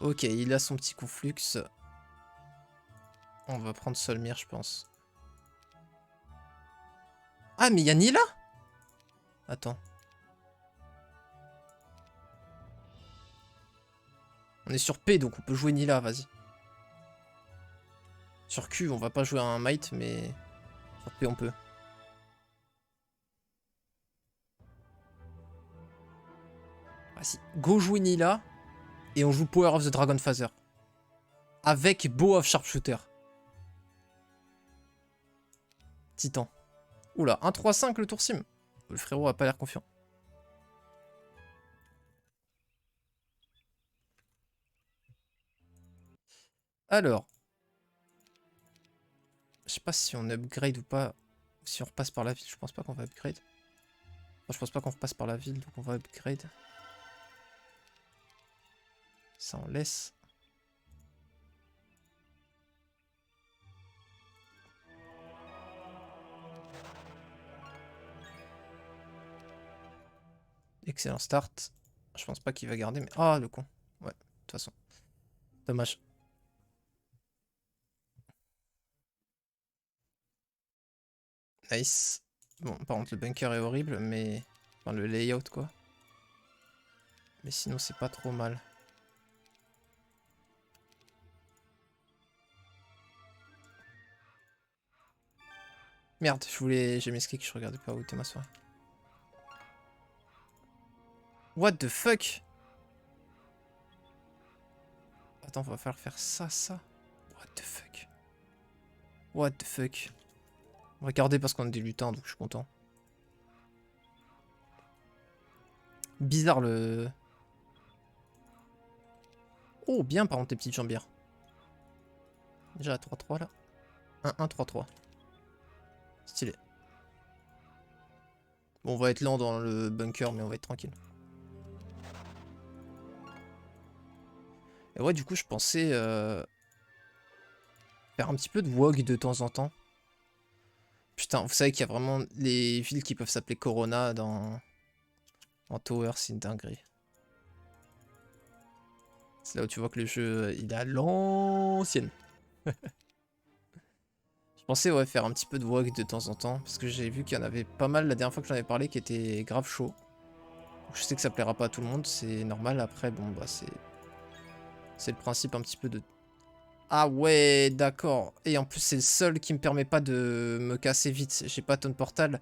Ok, il a son petit coup flux. On va prendre Solmir, je pense. Ah, mais il y a Nila? Attends. On est sur P, donc on peut jouer Nila, vas-y. Sur Q, on va pas jouer un Might, mais sur P, on peut. Vas-y, go jouer Nila, et on joue Power of the Dragon Phaser. Avec Bow of Sharpshooter. Titan. Oula, 1-3-5 le tour sim. Le frérot a pas l'air confiant. Alors. Je sais pas si on upgrade ou pas. Si on repasse par la ville, je pense pas qu'on va upgrade. Enfin, je pense pas qu'on repasse par la ville, donc on va upgrade. Ça on laisse. Excellent start. Je pense pas qu'il va garder, mais... Ah, le con. Ouais, de toute façon. Dommage. Nice. Bon, par contre, le bunker est horrible, mais... Enfin, le layout, quoi. Mais sinon, c'est pas trop mal. Merde, j'ai mis kick, je regardais pas où était ma soirée. What the fuck? Attends, on va falloir faire ça, ça. What the fuck? What the fuck? On va garder parce qu'on est des lutins, donc je suis content. Bizarre le... Oh, bien par contre, tes petites jambières. Déjà à 3-3 là. 1-1-3-3. Stylé. Bon, on va être lent dans le bunker, mais on va être tranquille. Et ouais, du coup, je pensais faire un petit peu de WoG de temps en temps. Putain, vous savez qu'il y a vraiment les villes qui peuvent s'appeler Corona en Tower, c'est une dinguerie. C'est là où tu vois que le jeu, il est à l'ancienne. Je pensais ouais, faire un petit peu de WoG de temps en temps, parce que j'ai vu qu'il y en avait pas mal la dernière fois que j'en avais parlé qui était grave chaud. Je sais que ça plaira pas à tout le monde, c'est normal. Après, bon, bah c'est le principe un petit peu de... Ah ouais, d'accord. Et en plus, c'est le seul qui me permet pas de me casser vite. J'ai pas Tone Portal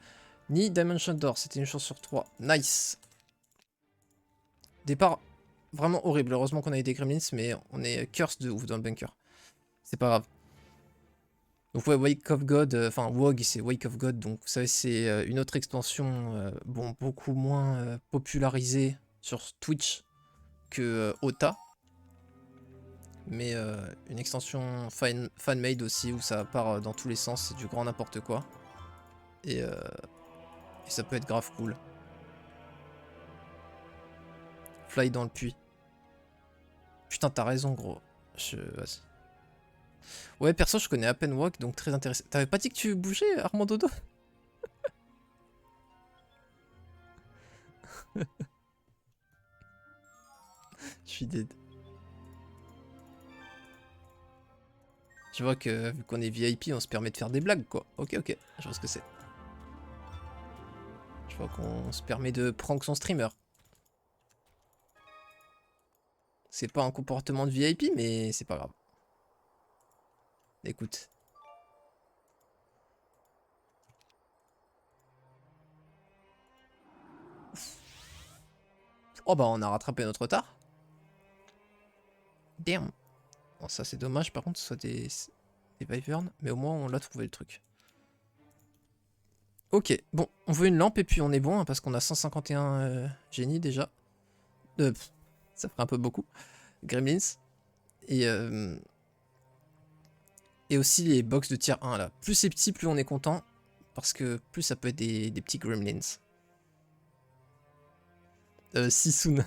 ni Dimension Door. C'était une chance sur 3. Nice. Départ vraiment horrible. Heureusement qu'on a eu des Gremlins, mais on est curse de ouf dans le bunker. C'est pas grave. Donc ouais, Wake of God, enfin WoG, c'est Wake of God. Donc vous savez, c'est une autre extension, bon, beaucoup moins popularisée sur Twitch que Ota. Mais une extension fan-made aussi, où ça part dans tous les sens, c'est du grand n'importe quoi. Et ça peut être grave cool. Fly dans le puits. Putain, t'as raison, gros. Vas-y. Ouais, perso, je connais à peine WoG, donc très intéressé. T'avais pas dit que tu bougeais, Armand Dodo? Je suis dead. Je vois que vu qu'on est VIP, on se permet de faire des blagues, quoi. Ok, ok, je vois ce que c'est. Je vois qu'on se permet de prank son streamer. C'est pas un comportement de VIP, mais c'est pas grave. Écoute. Oh bah on a rattrapé notre retard. Damn. Bon ça c'est dommage par contre ce soit des wyverns, mais au moins on l'a trouvé le truc. Ok, bon, on veut une lampe et puis on est bon, hein, parce qu'on a 151 génies déjà. Ça ferait un peu beaucoup. Gremlins. Et aussi les box de tier 1 là. Plus c'est petit, plus on est content. Parce que plus ça peut être des petits gremlins. Sisoun.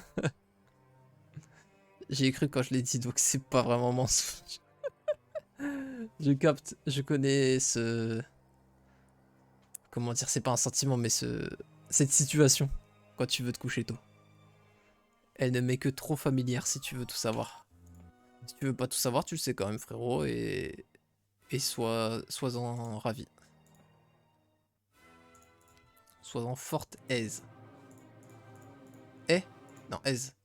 J'ai cru quand je l'ai dit, donc c'est pas vraiment mensonge. Je capte, je connais ce... Comment dire, c'est pas un sentiment, mais cette situation. Quand tu veux te coucher tôt. Elle ne m'est que trop familière si tu veux tout savoir. Si tu veux pas tout savoir, tu le sais quand même, frérot, et sois-en ravi. Sois-en forte aise. Eh? Non, aise.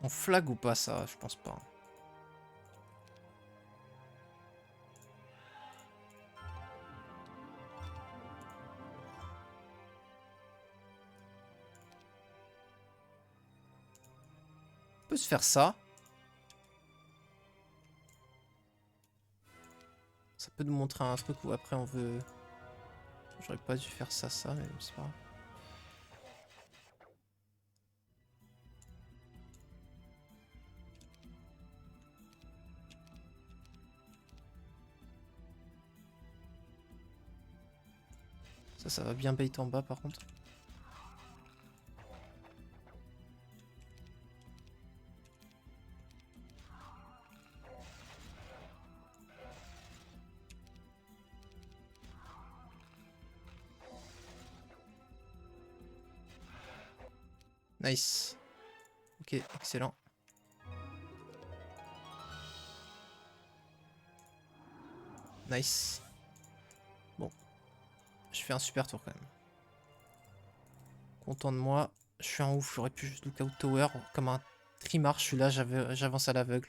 On flag ou pas ça? Je pense pas. On peut se faire ça. Ça peut nous montrer un truc où après on veut... J'aurais pas dû faire ça, mais c'est pas grave. Ça va bien bait en bas par contre. Nice. Ok, excellent. Nice. Bon. Je fais un super tour quand même. Content de moi. Je suis un ouf, j'aurais pu juste lookout tower comme un trimar. Je suis là, j'avance à l'aveugle.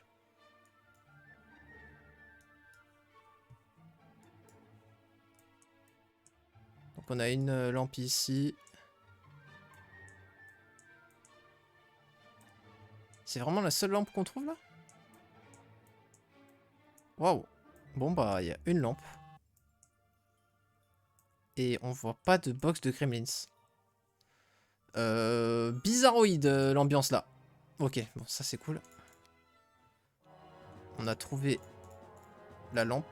Donc on a une lampe ici. C'est vraiment la seule lampe qu'on trouve là? Waouh. Bon bah il y a une lampe. Et on voit pas de box de gremlins. Bizarroïde l'ambiance là. Ok, bon ça c'est cool. On a trouvé la lampe.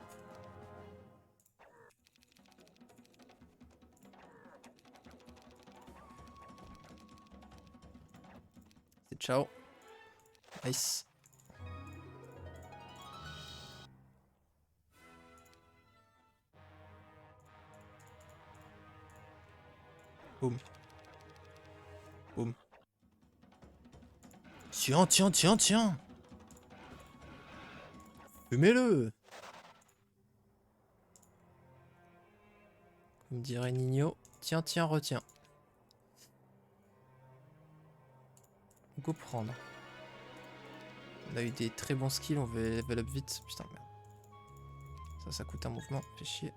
C'est ciao. Nice. Boum. Boum. Tiens, tiens, tiens, tiens. Fumez-le. Comme dirait Nino. Tiens, tiens, retiens. Go prendre. On a eu des très bons skills, on va level up vite. Putain, merde. Ça coûte un mouvement, fait chier.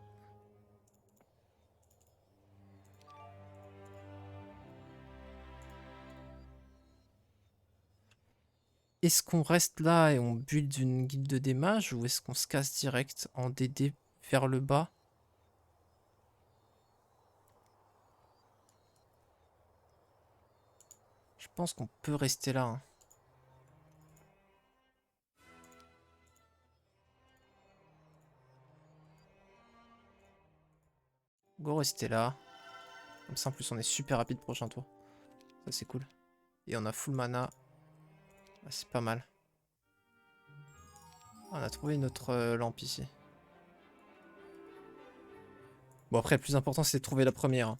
Est-ce qu'on reste là et on build une guilde des mages ou est-ce qu'on se casse direct en DD vers le bas? Je pense qu'on peut rester là. Hein. Go rester là. Comme ça en plus on est super rapide prochain tour. Ça c'est cool. Et on a full mana. Ah, c'est pas mal. On a trouvé une autre lampe ici. Bon après le plus important c'est de trouver la première. Hein.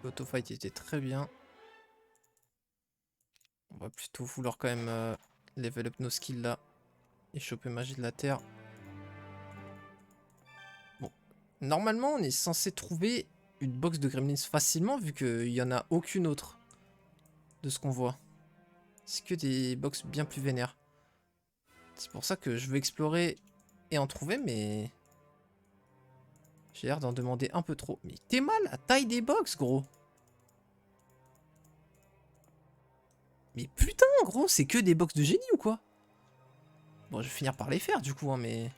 L'auto-fight était très bien. On va plutôt vouloir quand même level up nos skills là. Et choper magie de la terre. Bon. Normalement on est censé trouver une box de gremlins facilement vu qu'il n'y en a aucune autre. De ce qu'on voit. C'est que des box bien plus vénères. C'est pour ça que je veux explorer et en trouver mais... J'ai l'air d'en demander un peu trop. Mais t'es mal à taille des box gros. Mais putain gros c'est que des box de génie ou quoi? Bon je vais finir par les faire du coup hein, mais...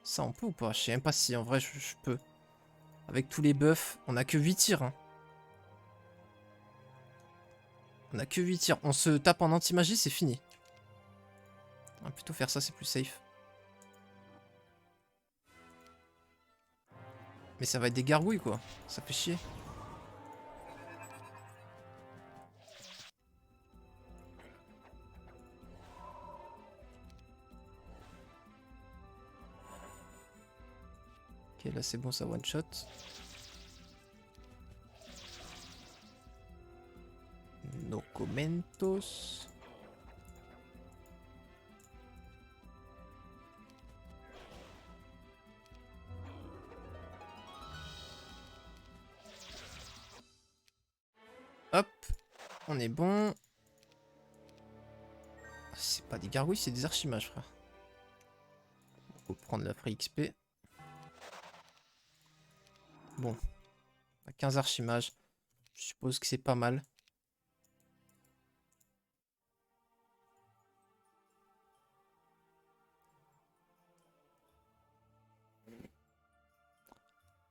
Ça on peut ou pas? Je sais même pas si en vrai je peux. Avec tous les buffs, on a que 8 tirs. Hein. On a que 8 tirs. On se tape en anti-magie, c'est fini. On va plutôt faire ça, c'est plus safe. Mais ça va être des gargouilles quoi. Ça fait chier. Ok, là c'est bon, ça one shot. No comentos. Hop, on est bon. C'est pas des gargouilles, c'est des archimages, frère. Faut prendre la free XP. Bon, on a 15 archimages. Je suppose que c'est pas mal.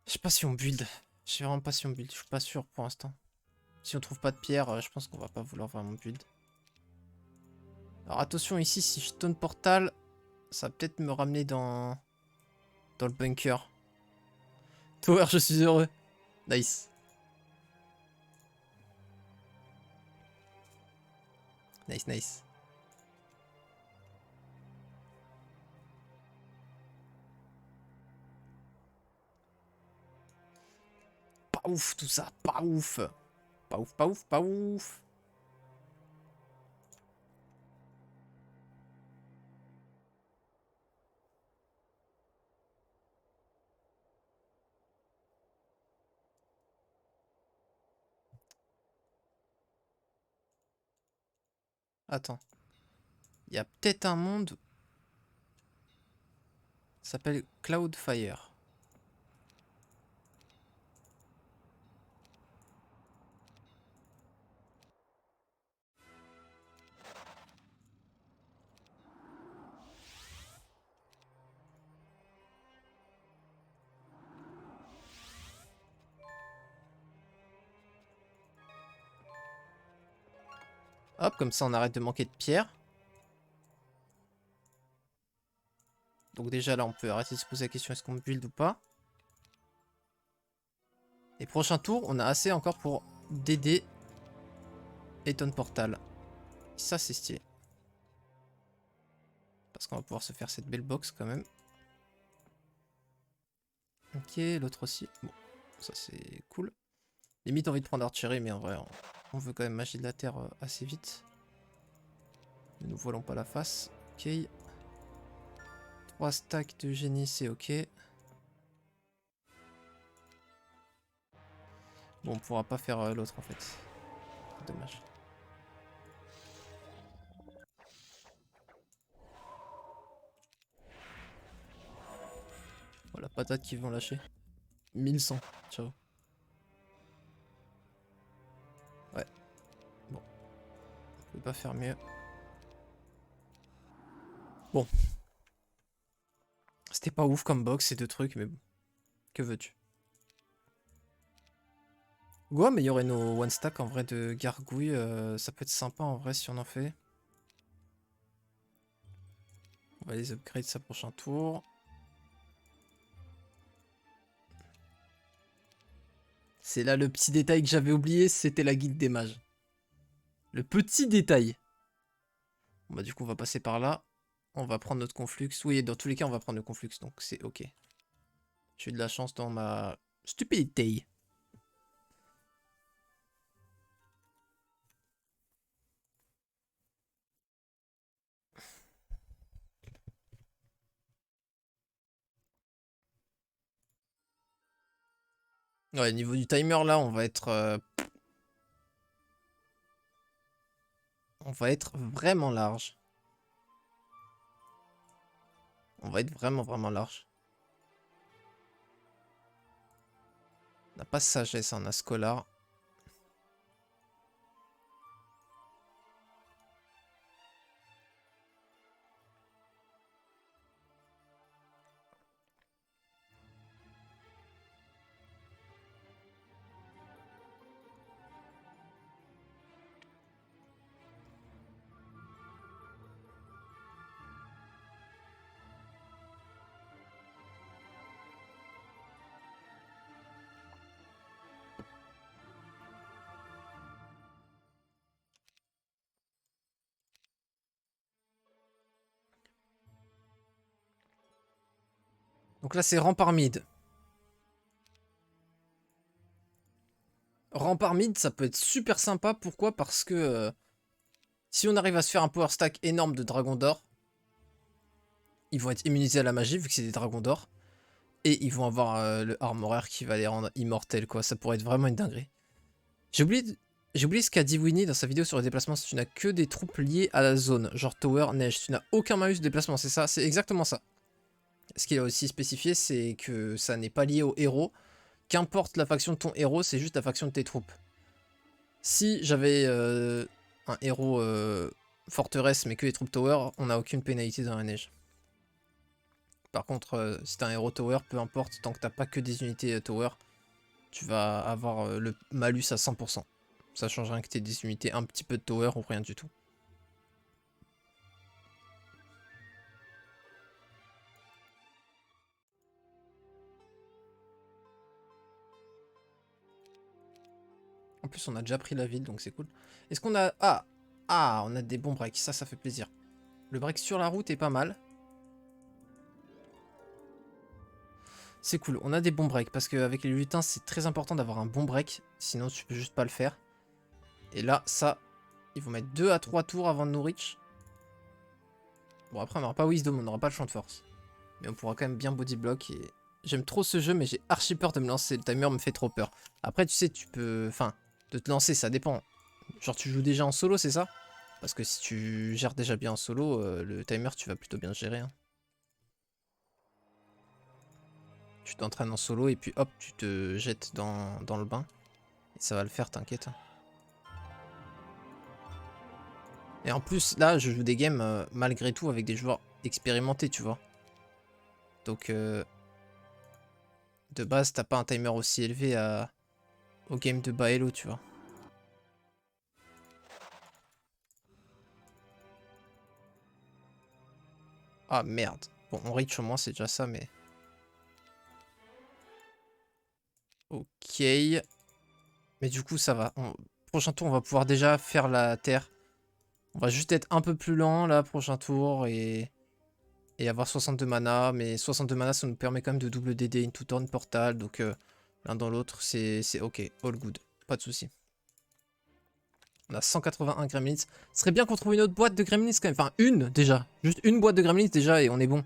Je sais pas si on build. Je sais vraiment pas si on build. Je suis pas sûr pour l'instant. Si on trouve pas de pierre, je pense qu'on va pas vouloir vraiment build. Alors attention ici, si je taunt portal, ça va peut-être me ramener dans le bunker. Tower, je suis heureux. Nice. Nice, nice. Pas ouf tout ça, pas ouf. Pas ouf, pas ouf, pas ouf. Attends. Il y a peut-être un monde. Ça s'appelle Cloudfire. Hop, comme ça on arrête de manquer de pierres. Donc déjà là on peut arrêter de se poser la question est-ce qu'on build ou pas. Et prochain tour on a assez encore pour DD et Taunt Portal. Ça c'est stylé. Parce qu'on va pouvoir se faire cette belle box quand même. Ok, l'autre aussi. Bon, ça c'est cool. Limite envie de prendre Archery, mais en vrai on veut quand même magie de la terre assez vite. Ne nous voilons pas la face. Ok. 3 stacks de génie, c'est ok. Bon, on pourra pas faire l'autre en fait. Dommage. Voilà, patate qui vont lâcher. 1100, ciao. Ouais, bon, on peut pas faire mieux. Bon. C'était pas ouf comme box ces deux trucs, mais bon. Que veux-tu? Go, améliorer nos one stack en vrai de gargouille, ça peut être sympa en vrai si on en fait. On va les upgrade ça prochain tour. C'est là le petit détail que j'avais oublié, c'était la guilde des mages. Le petit détail. Bon, bah du coup on va passer par là. On va prendre notre conflux. Oui, dans tous les cas on va prendre le conflux, donc c'est ok. J'ai eu de la chance dans ma stupidité. Ouais, niveau du timer là, on va être vraiment large. On va être vraiment vraiment large. On n'a pas sagesse, on a Scholar. Donc là c'est rempart mid. Rempart mid, ça peut être super sympa. Pourquoi? Parce que si on arrive à se faire un power stack énorme de dragons d'or, ils vont être immunisés à la magie vu que c'est des dragons d'or. Et ils vont avoir le armoraire qui va les rendre immortels, quoi. Ça pourrait être vraiment une dinguerie. J'ai oublié ce qu'a dit Winnie dans sa vidéo sur les déplacements. Si tu n'as que des troupes liées à la zone, genre tower, neige, tu n'as aucun malus de déplacement, c'est ça? C'est exactement ça. Ce qu'il a aussi spécifié, c'est que ça n'est pas lié au héros. Qu'importe la faction de ton héros, c'est juste la faction de tes troupes. Si j'avais un héros forteresse, mais que les troupes tower, on n'a aucune pénalité dans la neige. Par contre, si t'as un héros tower, peu importe, tant que t'as pas que des unités tower, tu vas avoir le malus à 100%. Ça change rien que t'aies des unités un petit peu de tower ou rien du tout. En plus, on a déjà pris la ville, donc c'est cool. Est-ce qu'on a... Ah, on a des bons breaks, ça fait plaisir. Le break sur la route est pas mal. C'est cool, on a des bons breaks, parce qu'avec les lutins, c'est très important d'avoir un bon break, sinon tu peux juste pas le faire. Et là, ça, ils vont mettre 2 à 3 tours avant de nous reach. Bon, après, on n'aura pas Wisdom, on n'aura pas le champ de force. Mais on pourra quand même bien body block. Et j'aime trop ce jeu, mais j'ai archi peur de me lancer. Le timer me fait trop peur. Après, tu sais, tu peux... Enfin, de te lancer, ça dépend. Genre, tu joues déjà en solo, c'est ça? Parce que si tu gères déjà bien en solo, le timer, tu vas plutôt bien gérer. Hein. Tu t'entraînes en solo et puis hop, tu te jettes dans le bain. Et ça va le faire, t'inquiète. Et en plus, là, je joue des games malgré tout avec des joueurs expérimentés, tu vois. Donc, de base, t'as pas un timer aussi élevé au game de Baello, tu vois. Ah merde. Bon, on reach au moins, c'est déjà ça, mais... Ok. Mais du coup, ça va. Prochain tour, on va pouvoir déjà faire la terre. On va juste être un peu plus lent, là, prochain tour, et avoir 62 mana. Mais 62 mana, ça nous permet quand même de double DD into turn portal. Donc, l'un dans l'autre, c'est ok. All good. Pas de soucis. On a 181 gremlins. Ce serait bien qu'on trouve une autre boîte de gremlins quand même. Enfin, une, déjà. Juste une boîte de gremlins, déjà, et on est bon.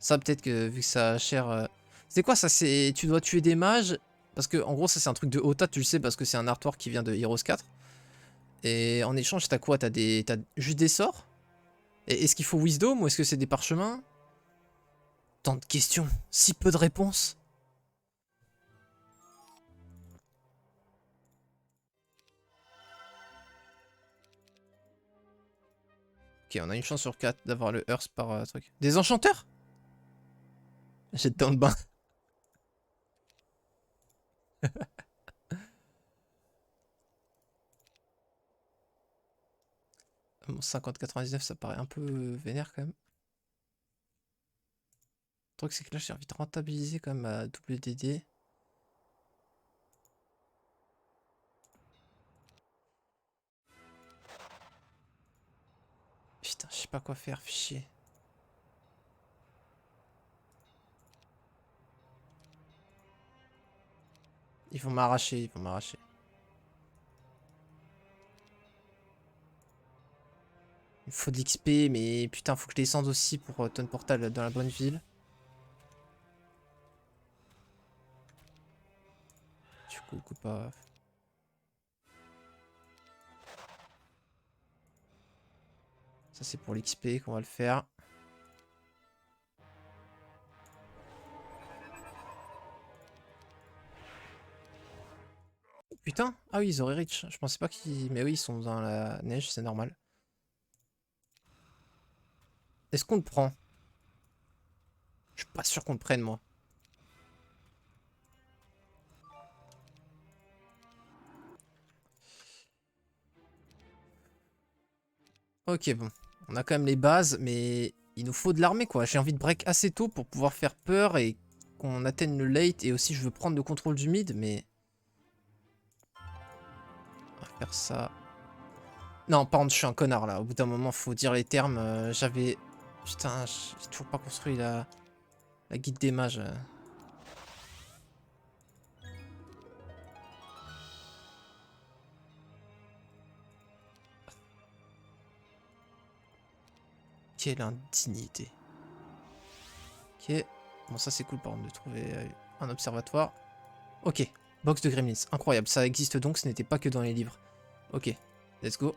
Ça, peut-être que, vu que ça cher... C'est quoi, ça? C'est... Tu dois tuer des mages. Parce que, en gros, ça, c'est un truc de Ota, tu le sais, parce que c'est un artwork qui vient de Heroes 4. Et en échange, t'as quoi? T'as juste des sorts? Et est-ce qu'il faut Wisdom ou est-ce que c'est des parchemins? Tant de questions, si peu de réponses. Ok, on a une chance sur 4 d'avoir le Earth par truc. Des enchanteurs? Jette dans le bain. Bon, 50-99, ça paraît un peu vénère quand même. Le truc, c'est que là, j'ai envie de rentabiliser quand même à double DD. Putain, je sais pas quoi faire, fichier. Ils vont m'arracher, ils vont m'arracher. Il faut de l'XP, mais putain, faut que je descende aussi pour Ton Portal dans la bonne ville. Du coup, pas... Ça, c'est pour l'XP qu'on va le faire. Putain, ah oui, ils auraient reach. Je pensais pas qu'ils... Mais oui, ils sont dans la neige, c'est normal. Est-ce qu'on le prend? Je suis pas sûr qu'on le prenne, moi. Ok, bon. On a quand même les bases, mais il nous faut de l'armée, quoi. J'ai envie de break assez tôt pour pouvoir faire peur et qu'on atteigne le late. Et aussi, je veux prendre le contrôle du mid, mais... On va faire ça. Non, par contre, je suis un connard, là. Au bout d'un moment, faut dire les termes. J'avais... Putain, j'ai toujours pas construit la guide des mages. Quelle indignité. Ok. Bon, ça c'est cool par contre de trouver un observatoire. Ok. Box de Gremlins. Incroyable. Ça existe donc, ce n'était pas que dans les livres. Ok. Let's go.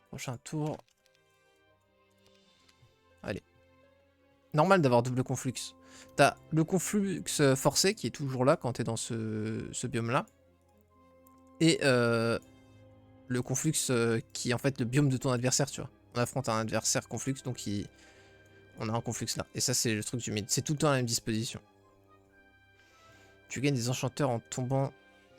Prochain tour. Allez. Normal d'avoir double conflux. T'as le conflux forcé qui est toujours là quand t'es dans ce biome-là. Et le conflux qui est en fait le biome de ton adversaire, tu vois. On affronte un adversaire conflux, donc on a un conflux là. Et ça, c'est le truc du mid. C'est tout le temps à la même disposition. Tu gagnes des enchanteurs en tombant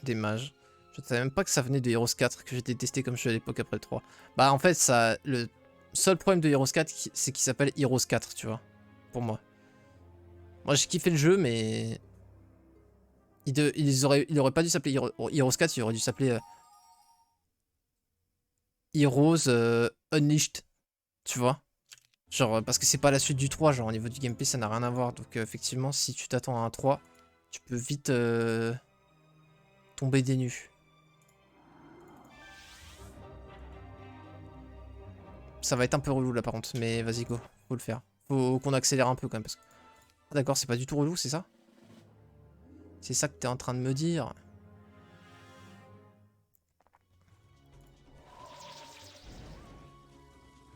des mages. Je ne savais même pas que ça venait de Heroes 4, que j'ai détesté comme je suis à l'époque après le 3. Bah en fait, ça, le seul problème de Heroes 4, c'est qu'il s'appelle Heroes 4, tu vois. Pour moi. Moi, j'ai kiffé le jeu, mais... Il aurait pas dû s'appeler Heroes 4, il aurait dû s'appeler Heroes Unleashed, tu vois. Genre, parce que c'est pas la suite du 3, genre au niveau du gameplay, ça n'a rien à voir. Donc effectivement, si tu t'attends à un 3, tu peux vite tomber des nues. Ça va être un peu relou là par contre, mais vas-y go, faut le faire. Faut qu'on accélère un peu quand même. Parce que... Ah d'accord, c'est pas du tout relou, c'est ça? C'est ça que t'es en train de me dire?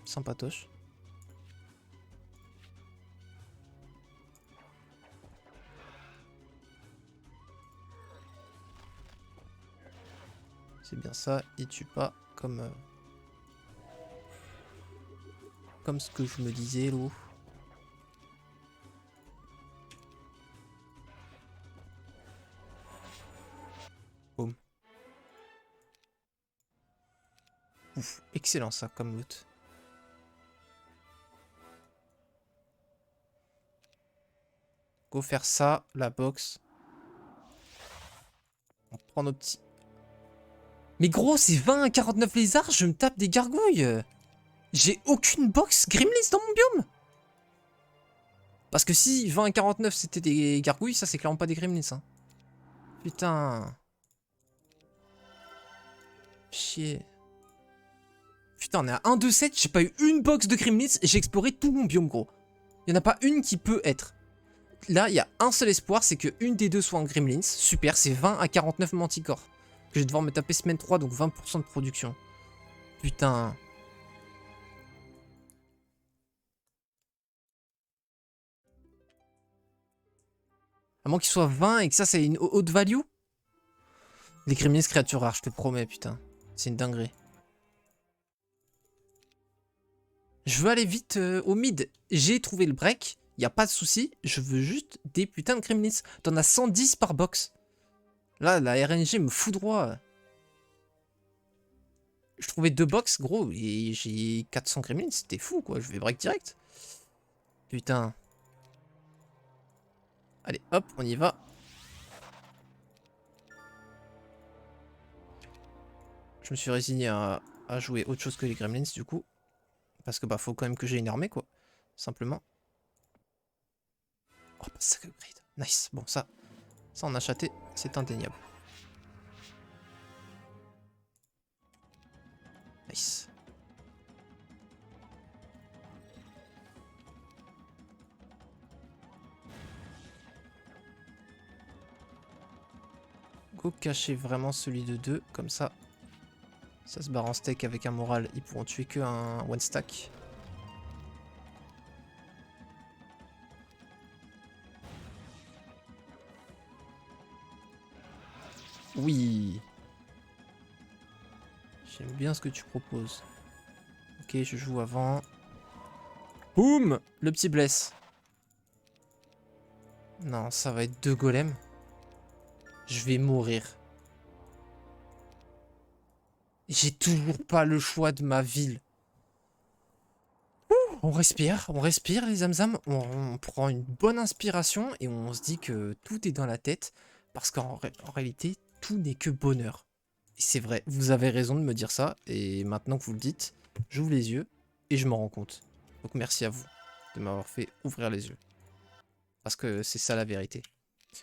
Sympatoche. C'est bien ça, il tue pas comme... Comme ce que je me disais, l'eau. Boum. Ouf, excellent ça comme loot. Go faire ça, la box. On prend nos petits... Mais gros, c'est 20 à 49 lézards, je me tape des gargouilles. J'ai aucune box Gremlins dans mon biome. Parce que si 20 à 49 c'était des gargouilles, ça c'est clairement pas des Gremlins. Hein. Putain. Chier. Putain, on est à 1, 2, 7, j'ai pas eu une box de Gremlins, j'ai exploré tout mon biome gros. Il n'y en a pas une qui peut être. Là, il y a un seul espoir, c'est que une des deux soit en Gremlins. Super, c'est 20 à 49 manticores. Que je vais devoir me taper semaine 3, donc 20% de production. Putain. À moins qu'il soit 20 et que ça, c'est une haute value. Les Gremlins créatures rares, je te promets, putain. C'est une dinguerie. Je veux aller vite au mid. J'ai trouvé le break, y a pas de souci. Je veux juste des putains de Gremlins. T'en as 110 par box. Là, la RNG me foudroie. Je trouvais 2 box, gros, et j'ai 400 Gremlins. C'était fou, quoi. Je vais break direct. Putain. Allez, hop, on y va. Je me suis résigné à jouer autre chose que les Gremlins, du coup. Parce que, bah, faut quand même que j'ai une armée, quoi. Simplement. Oh, bah, ça upgrade. Nice. Bon, ça on a chaté, c'est indéniable. Nice. Go cacher vraiment celui de 2, comme ça. Ça se barre en steak avec un moral, ils pourront tuer que un one stack. Oui. J'aime bien ce que tu proposes. Ok, je joue avant. Boum! Le petit bless. Non, ça va être 2 golems. Je vais mourir. J'ai toujours pas le choix de ma ville. Ouh, on respire les zamzam. On prend une bonne inspiration et on se dit que tout est dans la tête. Parce qu'en réalité, tout n'est que bonheur. Et c'est vrai, vous avez raison de me dire ça. Et maintenant que vous le dites, j'ouvre les yeux et je m'en rends compte. Donc merci à vous de m'avoir fait ouvrir les yeux. Parce que c'est ça la vérité.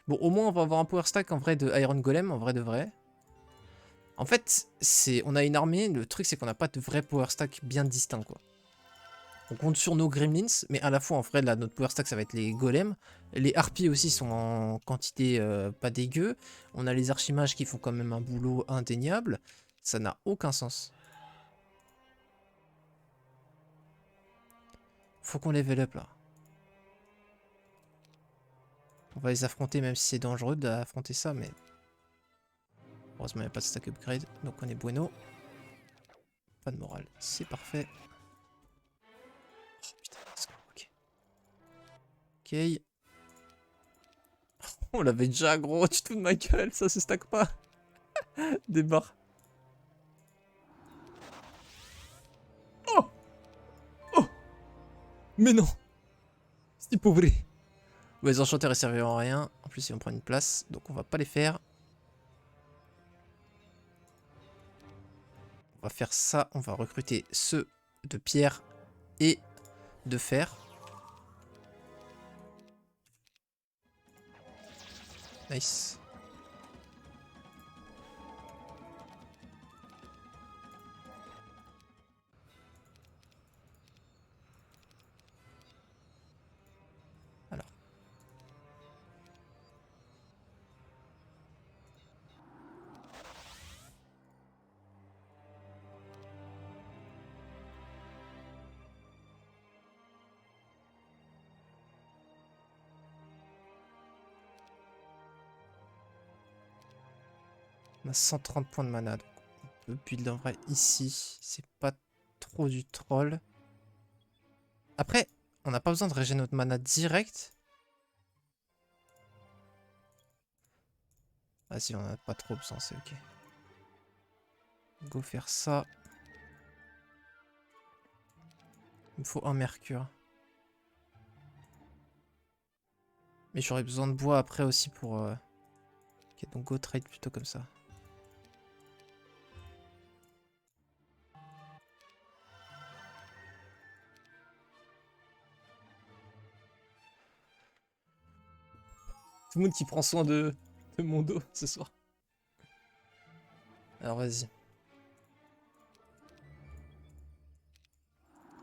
Bon, au moins on va avoir un power stack en vrai de Iron Golem, en vrai de vrai. En fait, on a une armée, le truc c'est qu'on n'a pas de vrai power stack bien distinct, quoi. On compte sur nos gremlins, mais à la fois en vrai, là, notre power stack ça va être les golems. Les harpies aussi sont en quantité pas dégueu. On a les archimages qui font quand même un boulot indéniable. Ça n'a aucun sens. Faut qu'on level up là. On va les affronter même si c'est dangereux d'affronter ça, mais... Heureusement il n'y a pas de stack upgrade, donc on est bueno. Pas de morale, c'est parfait. Oh putain, let's go, ok. Ok. On l'avait déjà gros, tu te fous de ma gueule, ça se stack pas. Des barres. Oh. Oh. Mais non. C'est pauvre. Bon, les enchanteurs ils serviront à rien. En plus ils vont prendre une place, donc on va pas les faire. On va faire ça, on va recruter ceux de pierre et de fer. Nice. Alors. On a 130 points de mana, donc on peut build en vrai ici. C'est pas trop du troll. Après, on n'a pas besoin de régénérer notre mana direct. Vas-y, on n'a pas trop besoin, c'est ok. Go faire ça. Il me faut un mercure. Mais j'aurais besoin de bois après aussi pour... Ok, donc go trade plutôt comme ça. Tout le monde qui prend soin de mon dos ce soir. Alors vas-y.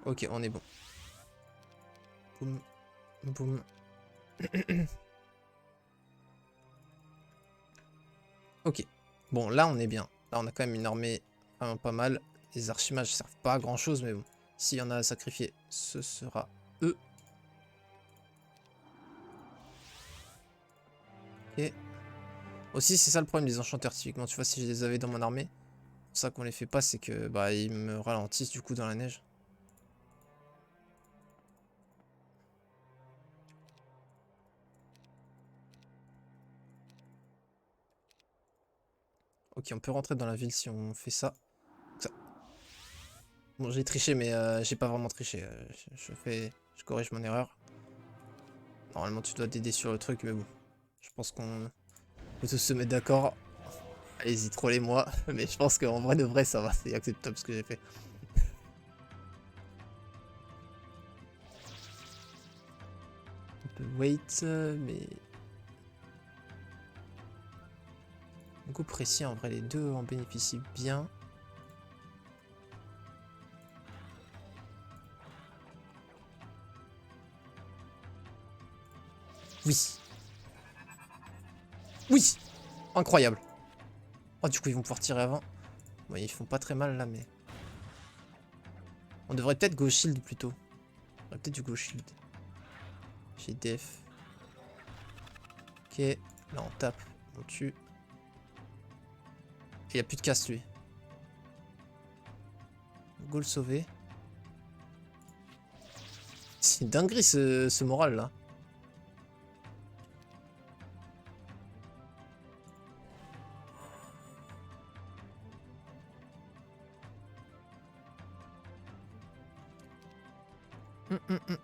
Ok, on est bon. Boum. Boum. Ok. Bon, là, on est bien. Là, on a quand même une armée vraiment pas mal. Les archimages servent pas à grand-chose, mais bon. S'il y en a à sacrifier, ce sera eux. Ok. Aussi, c'est ça le problème des enchanteurs, typiquement. Tu vois, si je les avais dans mon armée, c'est pour ça qu'on les fait pas, c'est que bah ils me ralentissent du coup dans la neige. Ok, on peut rentrer dans la ville si on fait ça. Bon, j'ai triché, mais j'ai pas vraiment triché. Je corrige mon erreur. Normalement, tu dois t'aider sur le truc, mais bon. Je pense qu'on peut tous se mettre d'accord. Allez-y, trollez-moi. Mais je pense qu'en vrai de vrai, ça va. C'est acceptable ce que j'ai fait. On peut wait, mais... Coup précis, en vrai, les deux en bénéficient bien. Oui. Oui. Incroyable. Oh, du coup, ils vont pouvoir tirer avant. Bon, ils font pas très mal, là, mais... On devrait peut-être go shield, plutôt. On devrait peut-être du go shield. J'ai def. Ok. Là, on tape. On tue. Il n'y a plus de casse, lui. Go le sauver. C'est une dinguerie, ce moral, là.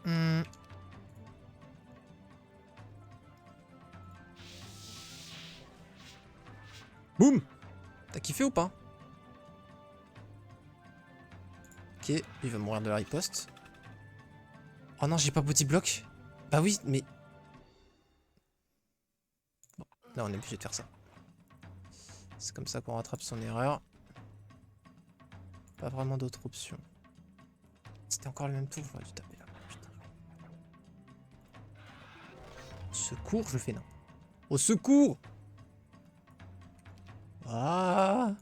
Hum. Boum. T'as kiffé ou pas? Ok, il va mourir de la riposte. Oh non, j'ai pas body block. Bah oui, mais... Bon, là, on est obligé de faire ça. C'est comme ça qu'on rattrape son erreur. Pas vraiment d'autre option. C'était encore le même tour, j'aurais dû taper là. Putain. Secours, je fais non. Au secours! Ah!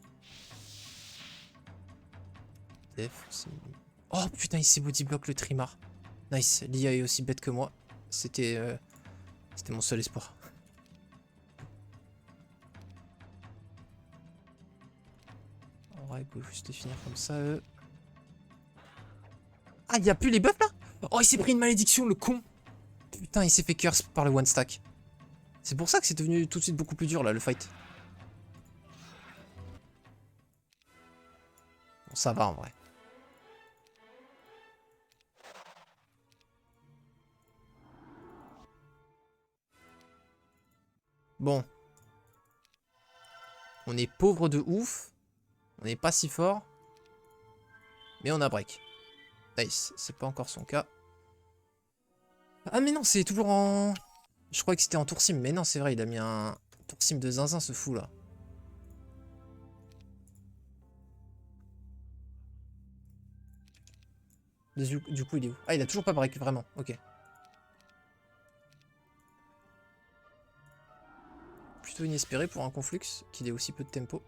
Oh putain, il s'est bodyblock le Trimar. Nice, l'IA est aussi bête que moi. C'était mon seul espoir. Ouais, il peut juste les finir comme ça, eux. Ah, il y a plus les buffs là? Oh, il s'est pris une malédiction, le con! Putain, il s'est fait curse par le one stack. C'est pour ça que c'est devenu tout de suite beaucoup plus dur là, le fight. Bon, ça va en vrai. Bon. On est pauvre de ouf. On n'est pas si fort. Mais on a break. Nice. C'est pas encore son cas. Ah mais non, c'est toujours en... Je croyais que c'était en tour sim. Mais non, c'est vrai, il a mis un tour sim de zinzin, ce fou là. Du coup, il est où? Ah, il a toujours pas break, vraiment. Ok. Plutôt inespéré pour un conflux, qu'il ait aussi peu de tempo.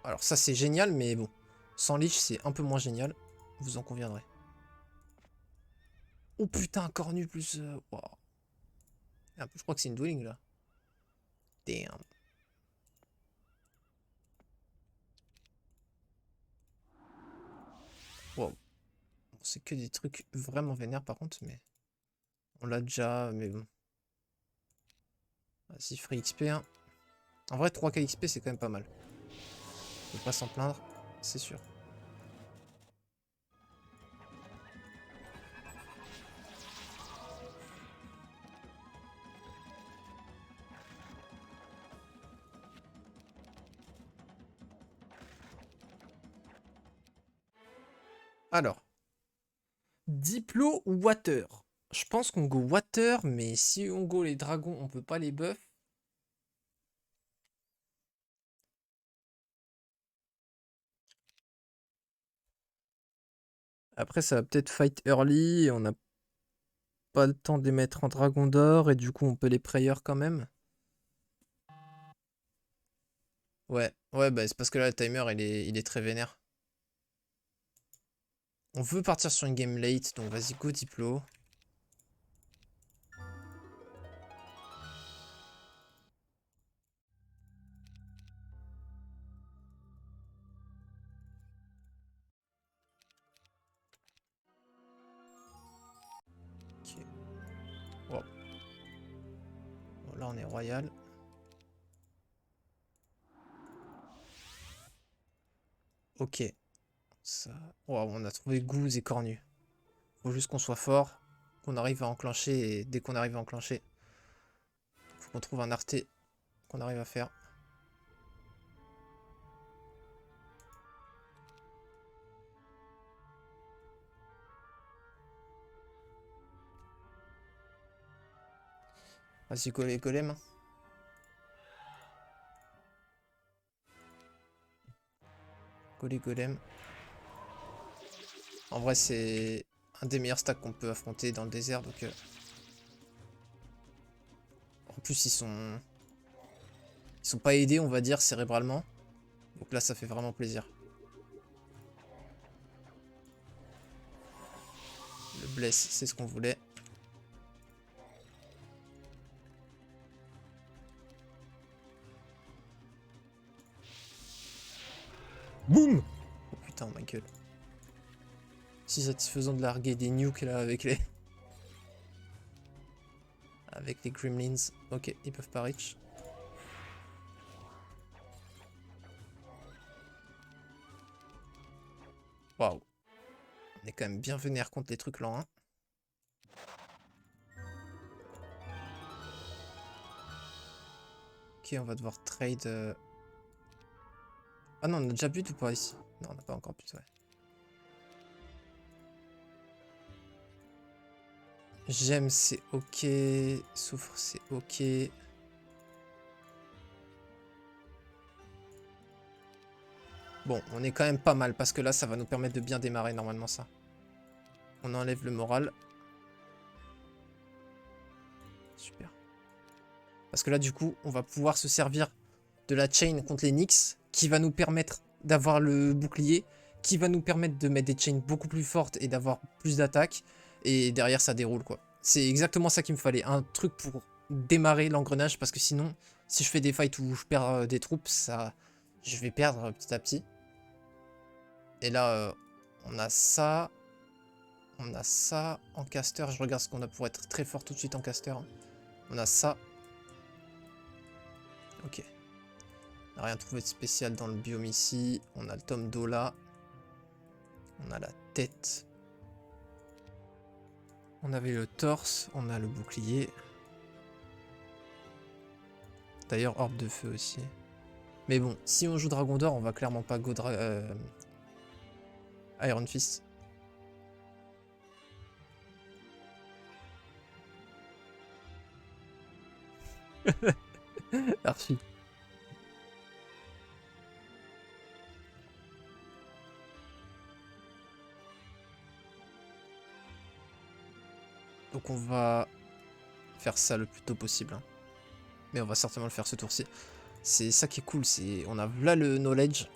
Alors ça, c'est génial, mais bon. Sans leech, c'est un peu moins génial. Vous en conviendrez. Oh putain, cornu plus... Wow. Je crois que c'est une dueling là. Damn. Wow. Bon, c'est que des trucs vraiment vénères par contre, mais... On l'a déjà, mais bon. Vas-y, free XP. Hein. En vrai, 3K XP, c'est quand même pas mal. Faut pas s'en plaindre, c'est sûr. Alors. Diplo ou Water? Je pense qu'on go Water, mais si on go les dragons, on peut pas les buff. Après, ça va peut-être fight early, et on n'a pas le temps de les mettre en dragon d'or, et du coup, on peut les prayer quand même. Ouais, bah c'est parce que là, le timer, il est très vénère. On veut partir sur une game late, donc vas-y, go Diplo. Ok. Wow. Bon, là, on est royal. Ok. Ça... Wow, on a trouvé Goose et Cornu. Faut juste qu'on soit fort, qu'on arrive à enclencher, et dès qu'on arrive à enclencher, faut qu'on trouve un arté qu'on arrive à faire. Vas-y, golem. Golem. En vrai, c'est un des meilleurs stacks qu'on peut affronter dans le désert. Donc, en plus, ils sont pas aidés, on va dire, cérébralement. Donc là, ça fait vraiment plaisir. Le bless, c'est ce qu'on voulait. Boum! Oh putain, ma gueule. Si satisfaisant de larguer des nukes là avec les... avec les gremlins. Ok, ils peuvent pas reach. Waouh. On est quand même bien vénère contre les trucs lents. Hein. Ok, on va devoir trade... Ah non, on a déjà but ou pas ici? Non, on n'a pas encore but, ouais. J'aime, c'est ok. Souffre, c'est ok. Bon, on est quand même pas mal parce que là, ça va nous permettre de bien démarrer normalement ça. On enlève le moral. Super. Parce que là, du coup, on va pouvoir se servir de la chain contre les Nyx qui va nous permettre d'avoir le bouclier, qui va nous permettre de mettre des chains beaucoup plus fortes et d'avoir plus d'attaques. Et derrière, ça déroule, quoi. C'est exactement ça qu'il me fallait. Un truc pour démarrer l'engrenage parce que sinon, si je fais des fights où je perds des troupes, je vais perdre petit à petit. Et là, on a ça. On a ça en caster. Je regarde ce qu'on a pour être très fort tout de suite en caster. On a ça. Ok. On n'a rien trouvé de spécial dans le biome ici. On a le tome d'eau là. On a la tête. On avait le torse. On a le bouclier. D'ailleurs, orbe de feu aussi. Mais bon, si on joue Dragon d'Or, on va clairement pas go Iron Fist. Archie. Donc on va faire ça le plus tôt possible. Hein. Mais on va certainement le faire ce tour-ci. C'est ça qui est cool, c'est on a là le knowledge.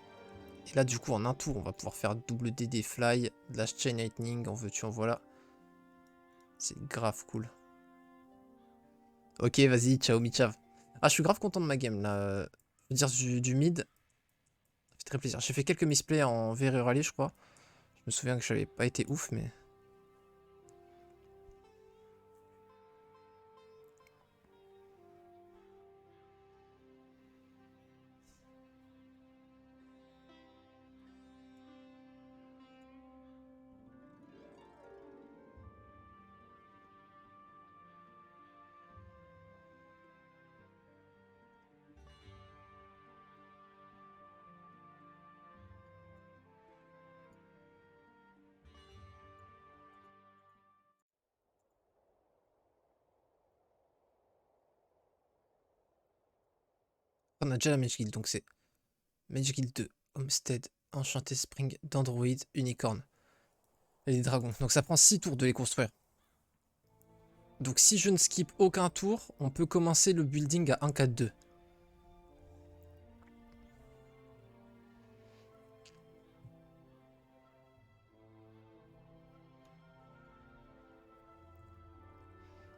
Et là du coup en un tour on va pouvoir faire double DD fly, de la chain lightning, en veux-tu en voilà. C'est grave cool. Ok vas-y, ciao Michav. Ah je suis grave content de ma game là. Je veux dire du mid. Ça fait très plaisir. J'ai fait quelques misplays en Very Rally je crois. Je me souviens que j'avais pas été ouf mais... On a déjà la Mage Guild donc c'est Mage Guild 2, Homestead, Enchanté Spring, Dandroid, Unicorn. Et les dragons. Donc ça prend 6 tours de les construire. Donc si je ne skip aucun tour, on peut commencer le building à 1-4-2.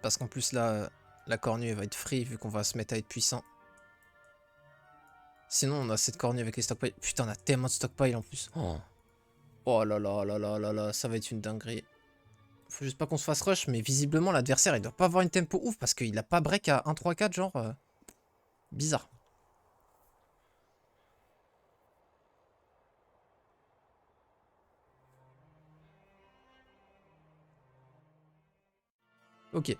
Parce qu'en plus là, la cornue elle va être free vu qu'on va se mettre à être puissant. Sinon on a cette cornue avec les stockpiles. Putain on a tellement de stockpiles en plus. Oh là là là là là là, ça va être une dinguerie. Faut juste pas qu'on se fasse rush, mais visiblement l'adversaire il doit pas avoir une tempo ouf parce qu'il a pas break à 1-3-4 genre. Bizarre. Ok.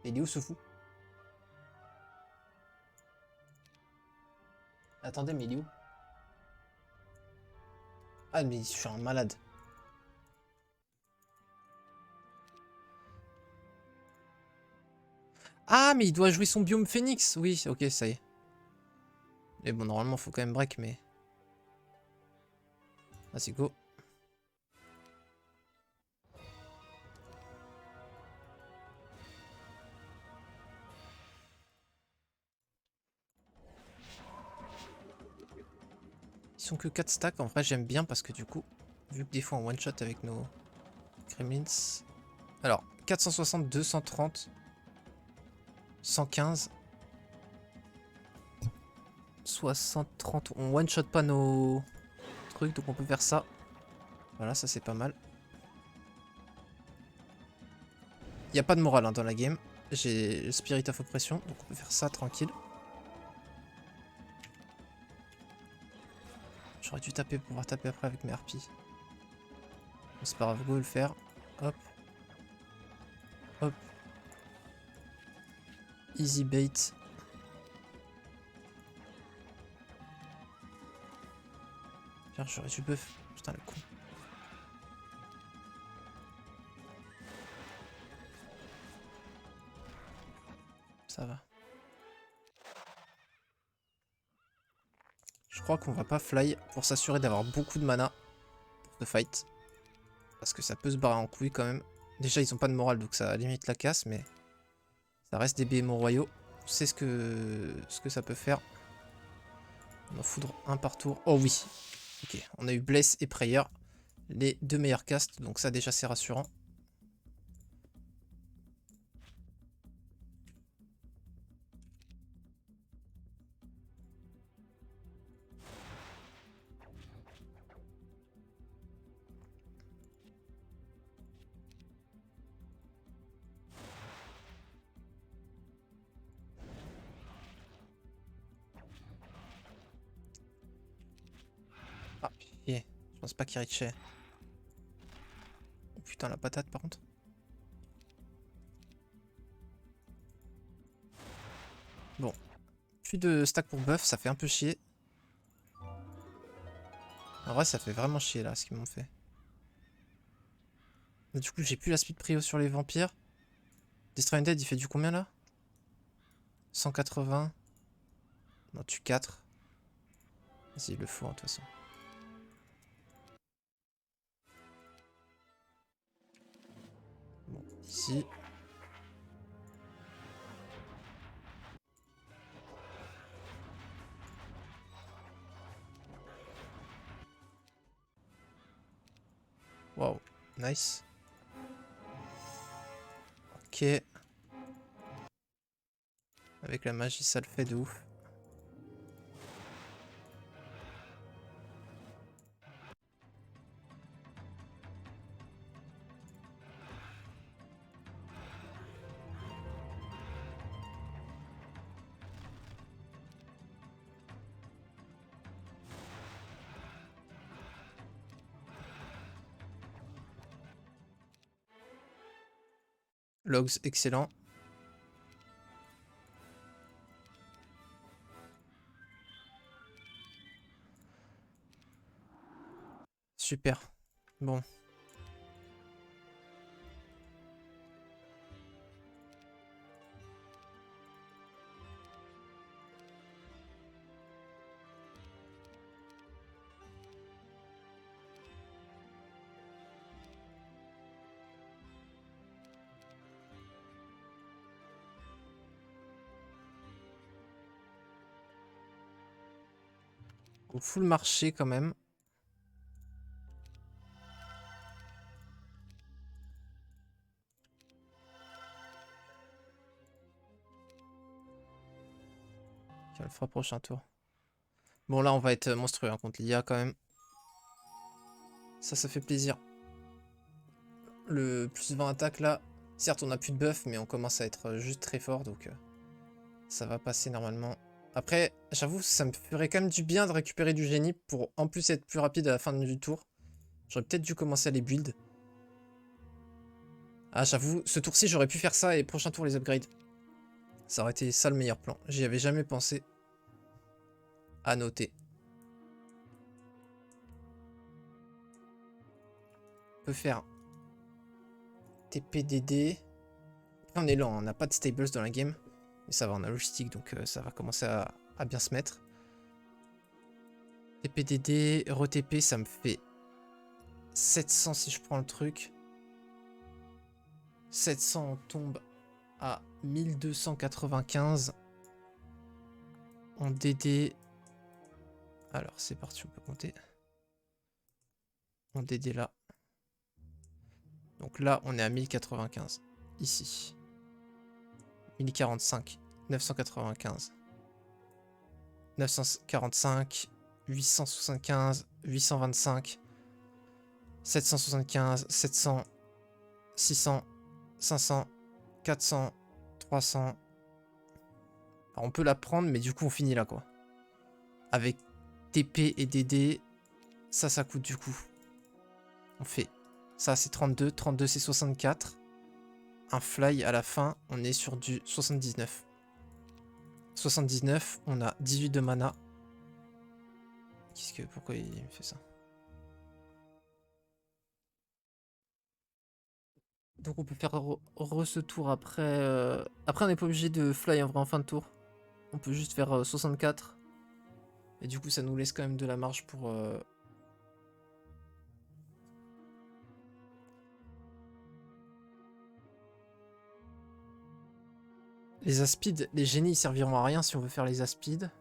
Il est où ce fou? Attendez mais il est où? Ah mais je suis un malade. Ah mais il doit jouer son biome phoenix. Oui ok ça y est. Mais bon normalement faut quand même break mais... Vas-y go. Ils sont que 4 stacks, en vrai j'aime bien parce que du coup, vu que des fois on one shot avec nos Gremlins. Alors, 460, 230, 115, 60, 30. On one shot pas nos trucs donc on peut faire ça. Voilà, ça c'est pas mal. Il n'y a pas de morale hein, dans la game. J'ai Spirit of Oppression donc on peut faire ça tranquille. J'aurais dû taper pour pouvoir taper après avec mes harpies. C'est pas grave, go le faire. Hop. Hop. Easy bait. Tiens, j'aurais dû buff. Putain, le con. Ça va. Je crois qu'on va pas fly pour s'assurer d'avoir beaucoup de mana pour ce fight. Parce que ça peut se barrer en couille quand même. Déjà, ils ont pas de morale, donc ça limite la casse, mais ça reste des BMO royaux. On sait ce que ça peut faire. On en foudre un par tour. Oh oui. Ok, on a eu Bless et Prayer. Les deux meilleurs castes, donc ça déjà c'est rassurant. Ah, pied. Je pense pas qu'il reachait. Oh putain, la patate par contre. Bon. Plus de stack pour buff, ça fait un peu chier. En vrai, ça fait vraiment chier là, ce qu'ils m'ont fait. Mais du coup, j'ai plus la speed prio sur les vampires. Destroy Undead, il fait du combien là? 180. Non, tue 4. Vas-y, il le faut, hein, de toute façon. Bon, ici. Waouh, nice. Ok. Avec la magie, ça le fait de ouf. Logs, excellent. Super. Bon. Au full marché quand même. On le fera prochain tour. Bon, là, on va être monstrueux hein, contre l'IA quand même. Ça fait plaisir. Le plus 20 attaque là. Certes, on a plus de buff, mais on commence à être juste très fort, donc ça va passer normalement. Après, j'avoue, ça me ferait quand même du bien de récupérer du génie pour en plus être plus rapide à la fin du tour. J'aurais peut-être dû commencer à les build. Ah, j'avoue, ce tour-ci, j'aurais pu faire ça et prochain tour les upgrade. Ça aurait été ça le meilleur plan. J'y avais jamais pensé. À noter. On peut faire TPDD. Après, on est lent, on n'a pas de stables dans la game. Mais ça va, on a logistique, donc ça va commencer à bien se mettre. TPDD, ReTP, ça me fait 700 si je prends le truc. 700, on tombe à 1295. En DD. Alors, c'est parti, on peut compter. En DD là. Donc là, on est à 1095. Ici. 1045. 995. 945. 875. 825. 775. 700. 600. 500. 400. 300. Alors, on peut la prendre, mais du coup, on finit là, quoi. Avec TP et DD, ça coûte du coup. On fait ça, c'est 32. 32, c'est 64. Un fly à la fin, on est sur du 79. 79, on a 18 de mana. Pourquoi il me fait ça? Donc on peut faire ce tour après. Après on n'est pas obligé de fly en vrai en fin de tour. On peut juste faire 64. Et du coup ça nous laisse quand même de la marge pour... Les aspides, les génies ils serviront à rien si on veut faire les aspides.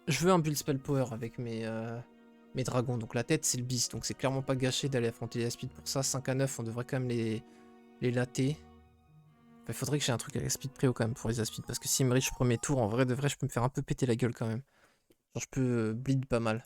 Je veux un build spell power avec mes dragons. Donc la tête c'est le bis. Donc c'est clairement pas gâché d'aller affronter les aspides pour ça. 5 à 9 on devrait quand même les latter. Il faudrait que j'ai un truc avec speed préo quand même pour les aspides. Parce que s'il me reach premier tour, en vrai de vrai je peux me faire un peu péter la gueule quand même. Genre je peux bleed pas mal.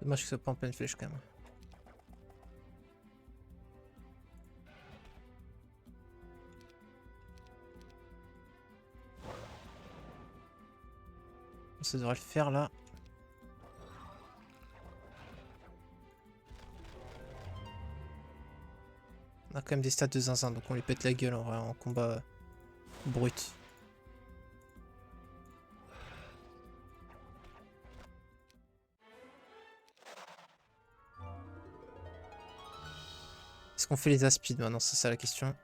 Dommage que ce soit pas en pleine flèche quand même. Ça devrait le faire là. On a quand même des stats de zinzin, donc on lui pète la gueule en vrai en combat brut. Est-ce qu'on fait les aspides maintenant? C'est ça la question.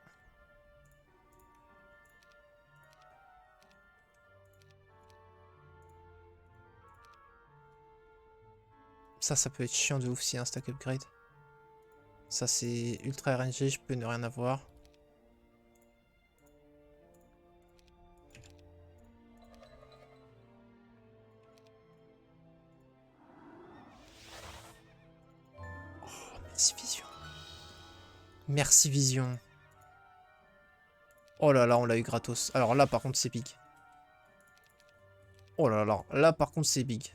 Ça peut être chiant de ouf si y a un stack upgrade. Ça c'est ultra RNG, je peux ne rien avoir. Oh, merci Vision. Merci Vision. Oh là là, on l'a eu gratos. Alors là par contre c'est big. Oh là là, là par contre c'est big.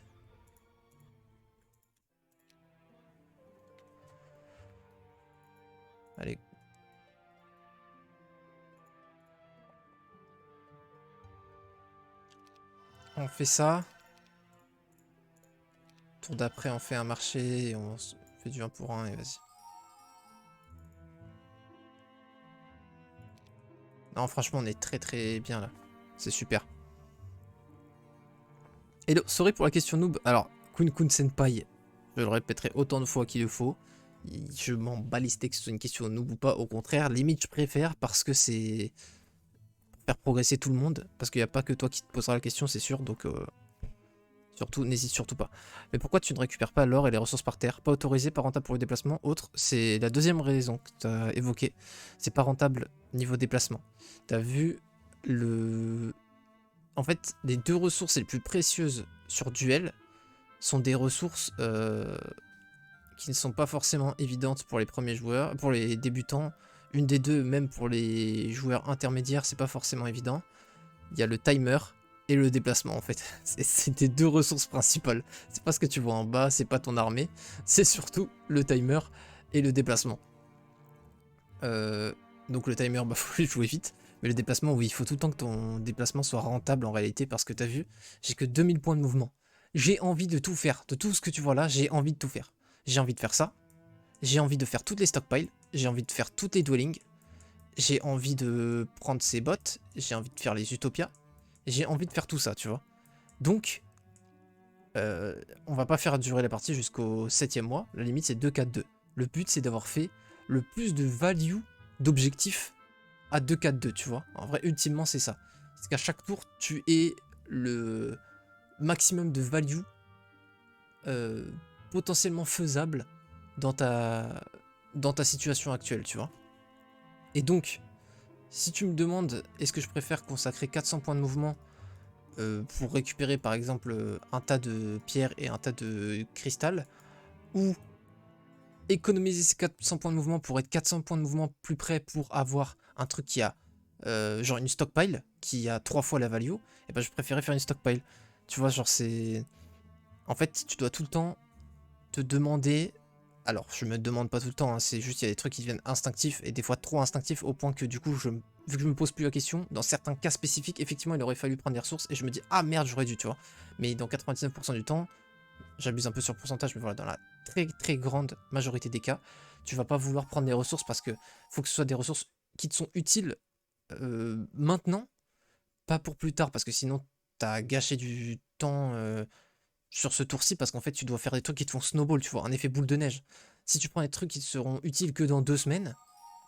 Allez. On fait ça. Tour d'après, on fait un marché et on fait du 1 pour 1 et vas-y. Non, franchement, on est très très bien là. C'est super. Hello, sorry pour la question noob. Alors, Kun Senpai, je le répéterai autant de fois qu'il le faut. Je m'en bats les steaks que ce soit une question noob ou pas. Au contraire, limite, je préfère parce que c'est faire progresser tout le monde. Parce qu'il n'y a pas que toi qui te posera la question, c'est sûr. Donc, surtout, n'hésite surtout pas. Mais pourquoi tu ne récupères pas l'or et les ressources par terre? Pas autorisé, pas rentable pour le déplacement. Autre, c'est la deuxième raison que tu as évoquée. C'est pas rentable niveau déplacement. Tu as vu le... En fait, les deux ressources les plus précieuses sur Duel sont des ressources qui ne sont pas forcément évidentes pour les premiers joueurs, pour les débutants. Une des deux, même pour les joueurs intermédiaires, c'est pas forcément évident. Il y a le timer et le déplacement en fait. C'est tes deux ressources principales. C'est pas ce que tu vois en bas, c'est pas ton armée, c'est surtout le timer et le déplacement. Donc le timer, bah faut le jouer vite. Mais le déplacement, oui, il faut tout le temps que ton déplacement soit rentable en réalité, parce que t'as vu, j'ai que 2000 points de mouvement. J'ai envie de tout faire, de tout ce que tu vois là, j'ai envie de tout faire. J'ai envie de faire ça, j'ai envie de faire toutes les stockpiles, j'ai envie de faire toutes les dwellings, j'ai envie de prendre ces bots, j'ai envie de faire les utopias, j'ai envie de faire tout ça, tu vois. Donc, on va pas faire durer la partie jusqu'au 7ème mois, la limite c'est 2-4-2. Le but c'est d'avoir fait le plus de value d'objectifs à 2-4-2, tu vois. En vrai, ultimement, c'est ça. c'est qu'à chaque tour, tu aies le maximum de value euh, potentiellement faisable dans ta situation actuelle, tu vois. Et donc, si tu me demandes, est-ce que je préfère consacrer 400 points de mouvement pour récupérer par exemple un tas de pierres et un tas de cristal, ou économiser ces 400 points de mouvement pour être 400 points de mouvement plus près pour avoir un truc qui a genre une stockpile qui a 3 fois la value, et ben je préférais faire une stockpile. Tu vois, genre c'est... En fait, tu dois tout le temps te demander... Alors, je me demande pas tout le temps, hein, c'est juste il y a des trucs qui deviennent instinctifs, et des fois trop instinctifs, au point que du coup, vu que je me pose plus la question, dans certains cas spécifiques, effectivement, il aurait fallu prendre des ressources, et je me dis, ah merde, j'aurais dû, tu vois. Mais dans 99% du temps, j'abuse un peu sur le pourcentage, mais voilà, dans la très très grande majorité des cas, tu vas pas vouloir prendre des ressources parce que faut que ce soit des ressources qui te sont utiles maintenant, pas pour plus tard, parce que sinon t'as gâché du temps sur ce tour-ci, parce qu'en fait tu dois faire des trucs qui te font snowball, tu vois, un effet boule de neige. Si tu prends des trucs qui te seront utiles que dans 2 semaines,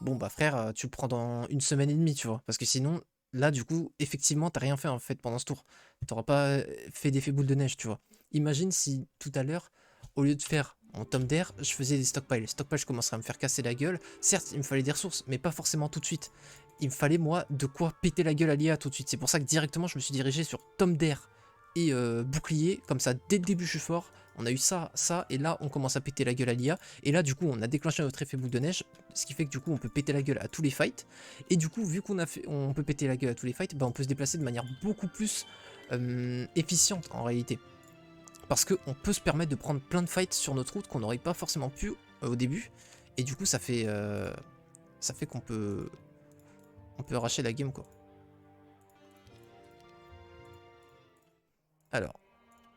bon bah frère, tu le prends dans 1 semaine et demie, tu vois, parce que sinon, là du coup, effectivement, t'as rien fait en fait pendant ce tour. T'auras pas fait d'effet boule de neige, tu vois. Imagine si tout à l'heure, au lieu de faire mon tome d'air, je faisais des stockpiles. Les stockpiles, je commencerais à me faire casser la gueule. Certes, il me fallait des ressources, mais pas forcément tout de suite. Il me fallait, moi, de quoi péter la gueule à l'IA tout de suite. C'est pour ça que directement, je me suis dirigé sur tome d'air et bouclier. Comme ça, dès le début, je suis fort. On a eu ça, ça, et là, on commence à péter la gueule à l'IA. Et là, du coup, on a déclenché notre effet boule de neige, ce qui fait que du coup, on peut péter la gueule à tous les fights. Et du coup, vu on peut péter la gueule à tous les fights, bah, on peut se déplacer de manière beaucoup plus efficiente en réalité. Parce qu'on peut se permettre de prendre plein de fights sur notre route qu'on n'aurait pas forcément pu au début. Et du coup, ça fait qu'on peut arracher la game, quoi. Alors,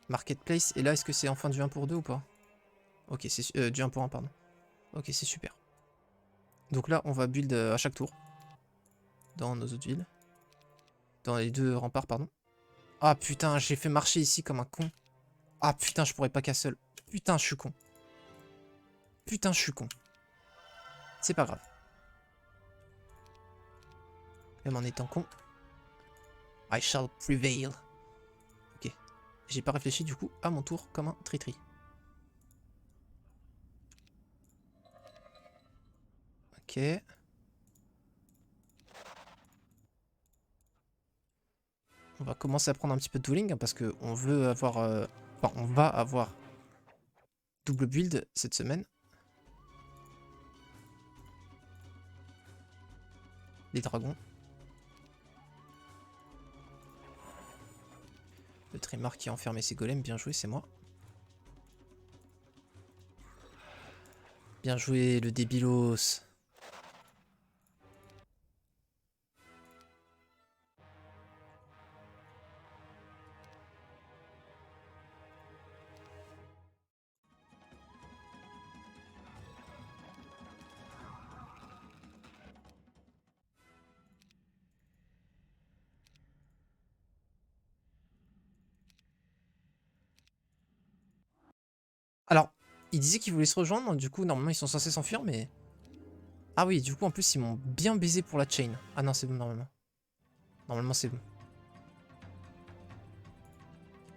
Marketplace, et là, est-ce que c'est enfin du 1 pour 2 ou pas? Ok, c'est du 1 pour 1, pardon. Ok, c'est super. Donc là, on va build à chaque tour. Dans nos autres villes. Dans les 2 remparts, pardon. Ah putain, j'ai fait marcher ici comme un con. Ah putain, je pourrais pas castle. Putain, je suis con. Putain, je suis con. C'est pas grave. Même en étant con. I shall prevail. Ok. J'ai pas réfléchi du coup à mon tour comme un tri-tri. Ok. On va commencer à prendre un petit peu de dueling, hein, parce que on veut avoir... Enfin, on va avoir double build cette semaine. Les dragons. Le trimar qui a enfermé ses golems. Bien joué, c'est moi. Bien joué, le débilos. Alors, ils disaient qu'ils voulaient se rejoindre. Du coup, normalement, ils sont censés s'enfuir, mais... Ah oui, du coup, en plus, ils m'ont bien baisé pour la chain. Ah non, c'est bon, normalement. Normalement, c'est bon.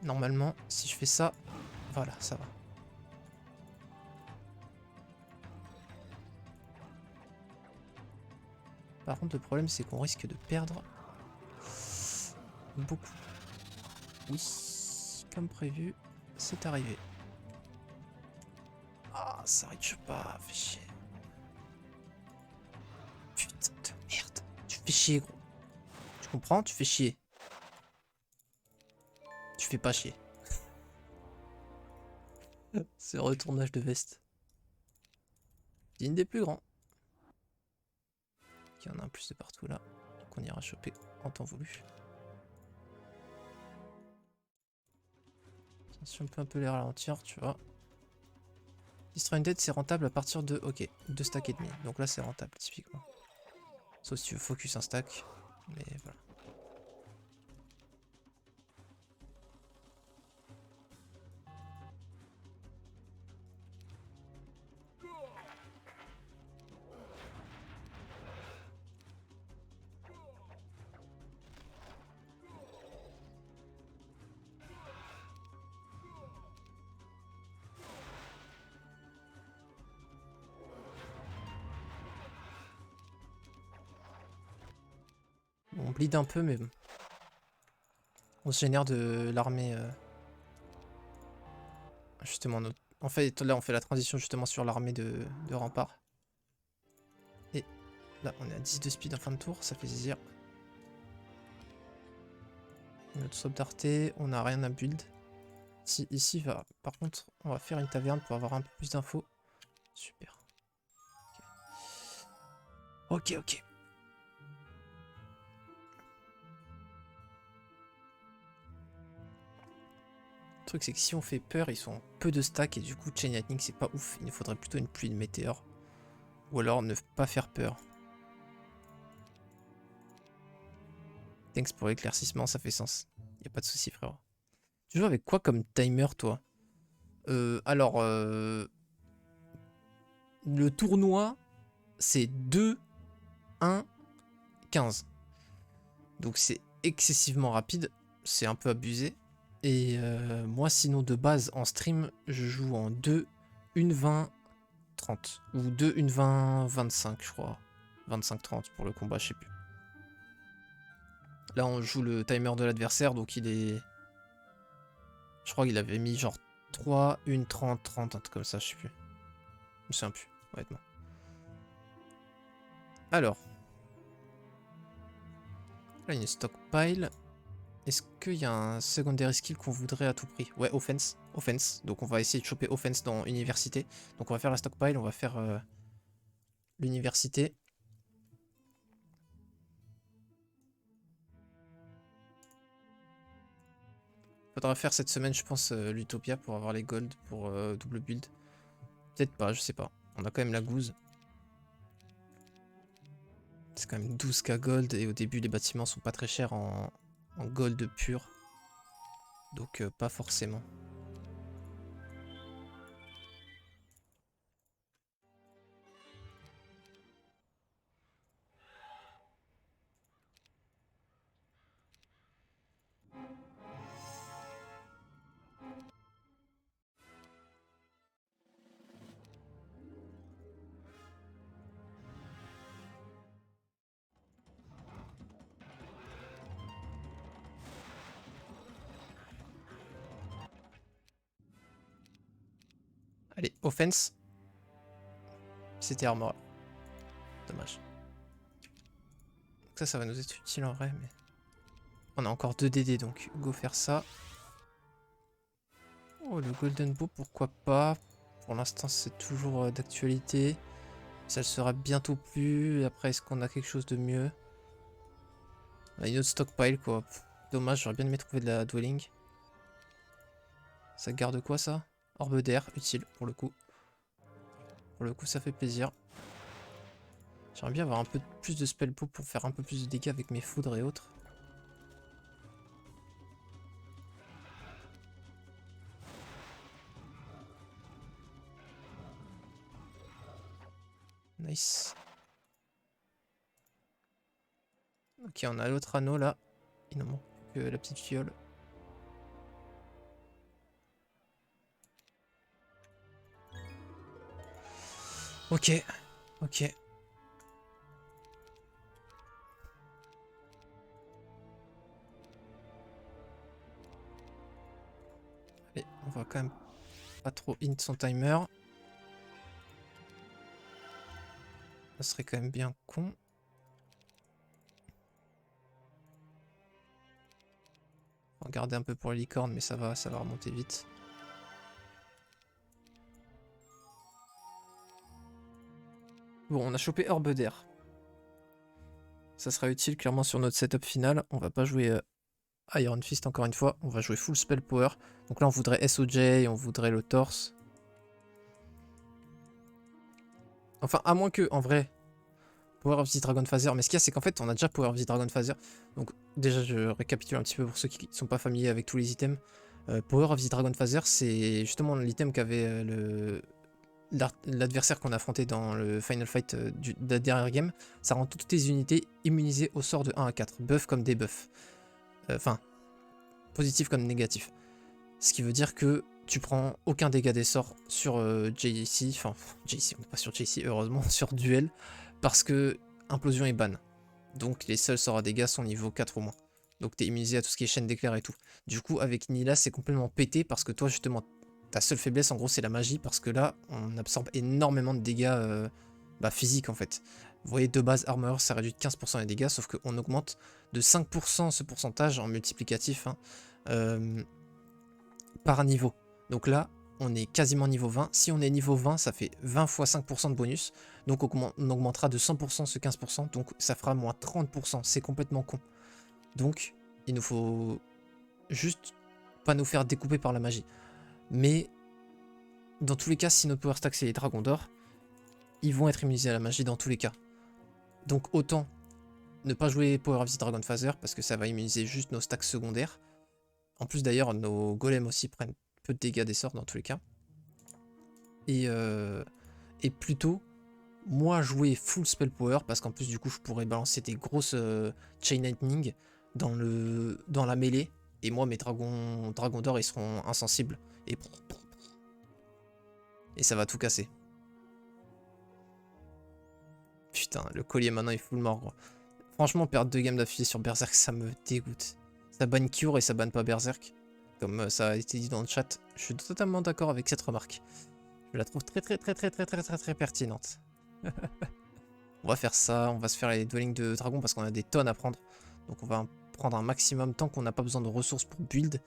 Normalement, si je fais ça... Voilà, ça va. Par contre, le problème, c'est qu'on risque de perdre beaucoup. Oui, comme prévu, c'est arrivé. Ah, ça reach pas, fais chier. Putain de merde, tu fais chier, gros. Tu comprends? Tu fais chier. Tu fais pas chier. C'est retournage de veste. Digne des plus grands. Il y en a un plus de partout là. Donc on ira choper en temps voulu. Attention, on peut un peu les ralentir, tu vois. Destroy Undead, c'est rentable à partir de... Ok, 2 stacks et demi. Donc là, c'est rentable, typiquement. Sauf si tu veux focus un stack. Mais voilà. On bleed un peu, mais bon. On se génère de l'armée. Justement, en fait, là, on fait la transition justement sur l'armée de rempart. Et là, on est à 10 de speed en fin de tour, ça fait plaisir. Notre swap d'Arte, on n'a rien à build. Si, ici, par contre, on va faire une taverne pour avoir un peu plus d'infos. Super. Ok, ok. Le truc, c'est que si on fait peur, ils sont peu de stack et du coup, Chain Lightning, c'est pas ouf. Il nous faudrait plutôt une pluie de météores. Ou alors ne pas faire peur. Thanks pour l'éclaircissement, ça fait sens. Y a pas de souci, frérot. Tu joues avec quoi comme timer, toi? Alors, le tournoi, c'est 2, 1, 15. Donc c'est excessivement rapide. C'est un peu abusé. Et moi, sinon, de base, en stream, je joue en 2, 1, 20, 30. Ou 2, 1, 20, 25, je crois. 25, 30 pour le combat, je sais plus. Là, on joue le timer de l'adversaire, donc il est... Je crois qu'il avait mis genre 3, 1, 30, 30, un truc comme ça, je sais plus. Je me souviens plus, honnêtement. Alors. Là, il y a une stockpile. Est-ce qu'il y a un secondary skill qu'on voudrait à tout prix? Ouais, offense. Offense. Donc on va essayer de choper offense dans université. Donc on va faire la stockpile, on va faire l'université. Faudra faire cette semaine, je pense, l'Utopia pour avoir les gold pour double build. Peut-être pas, je sais pas. On a quand même la gouze. C'est quand même 12k gold et au début les bâtiments sont pas très chers en gold pur. Donc pas forcément. Allez, offense. C'était armor. Dommage. Ça va nous être utile en vrai, mais... On a encore 2 DD, donc go faire ça. Oh, le Golden Bow, pourquoi pas. Pour l'instant, c'est toujours d'actualité. Ça le sera bientôt plus. Et après, est-ce qu'on a quelque chose de mieux? On a une autre stockpile, quoi. Pff, dommage, j'aurais bien aimé trouver de la dwelling. Ça garde quoi, ça? Orbe d'air, utile, pour le coup. Pour le coup, ça fait plaisir. J'aimerais bien avoir un peu plus de spell pool pour faire un peu plus de dégâts avec mes foudres et autres. Nice. Ok, on a l'autre anneau là. Il nous manque que la petite fiole. Ok, ok. Allez, on va quand même pas trop int son timer. Ça serait quand même bien con. On va garder un peu pour les licornes, mais ça va remonter vite. Bon, on a chopé Orbe d'air. Ça sera utile clairement sur notre setup final. On va pas jouer Iron Fist encore une fois. On va jouer full spell power. Donc là, on voudrait SOJ, on voudrait le torse. Enfin, à moins que, en vrai, Power of the Dragon Phaser. Mais ce qu'il y a, c'est qu'en fait, on a déjà Power of the Dragon Phaser. Donc déjà, je récapitule un petit peu pour ceux qui ne sont pas familiers avec tous les items. Power of the Dragon Phaser, c'est justement l'item qu'avait l'adversaire qu'on a affronté dans le final fight de la dernière game. Ça rend toutes tes unités immunisées au sort de 1 à 4. Buff comme debuff. Enfin, positif comme négatif. Ce qui veut dire que tu prends aucun dégât des sorts sur JC. Enfin, JC, on n'est pas sur JC, heureusement, sur Duel. Parce que Implosion est ban. Donc les seuls sorts à dégâts sont niveau 4 au moins. Donc t'es immunisé à tout ce qui est chaîne d'éclair et tout. Du coup, avec Nila, c'est complètement pété parce que toi, justement, ta seule faiblesse, en gros, c'est la magie. Parce que là, on absorbe énormément de dégâts physiques, en fait. Vous voyez, de base, Armor, ça réduit de 15% les dégâts, sauf qu'on augmente de 5% ce pourcentage en multiplicatif hein, euh, par niveau. Donc là, on est quasiment niveau 20. Si on est niveau 20, ça fait 20 fois 5% de bonus. Donc on augmentera de 100% ce 15%. Donc ça fera moins 30%. C'est complètement con. Donc il nous faut juste pas nous faire découper par la magie. Mais dans tous les cas, si notre power stack c'est les dragons d'or, ils vont être immunisés à la magie dans tous les cas. Donc autant ne pas jouer Power of the Dragon Phaser parce que ça va immuniser juste nos stacks secondaires. En plus d'ailleurs, nos golems aussi prennent peu de dégâts des sorts dans tous les cas. Et plutôt, moi jouer full spell power parce qu'en plus du coup je pourrais balancer des grosses chain lightning dans la mêlée. Et moi mes dragons d'or ils seront insensibles. Et ça va tout casser. Putain, le collier maintenant il full mort gros. Franchement perdre 2 games d'affilée sur Berserk ça me dégoûte. Ça banne Cure et ça banne pas Berserk. Comme ça a été dit dans le chat. Je suis totalement d'accord avec cette remarque. Je la trouve très pertinente. On va faire ça, on va se faire les dwellings de dragon parce qu'on a des tonnes à prendre. Donc on va en prendre un maximum tant qu'on n'a pas besoin de ressources pour build.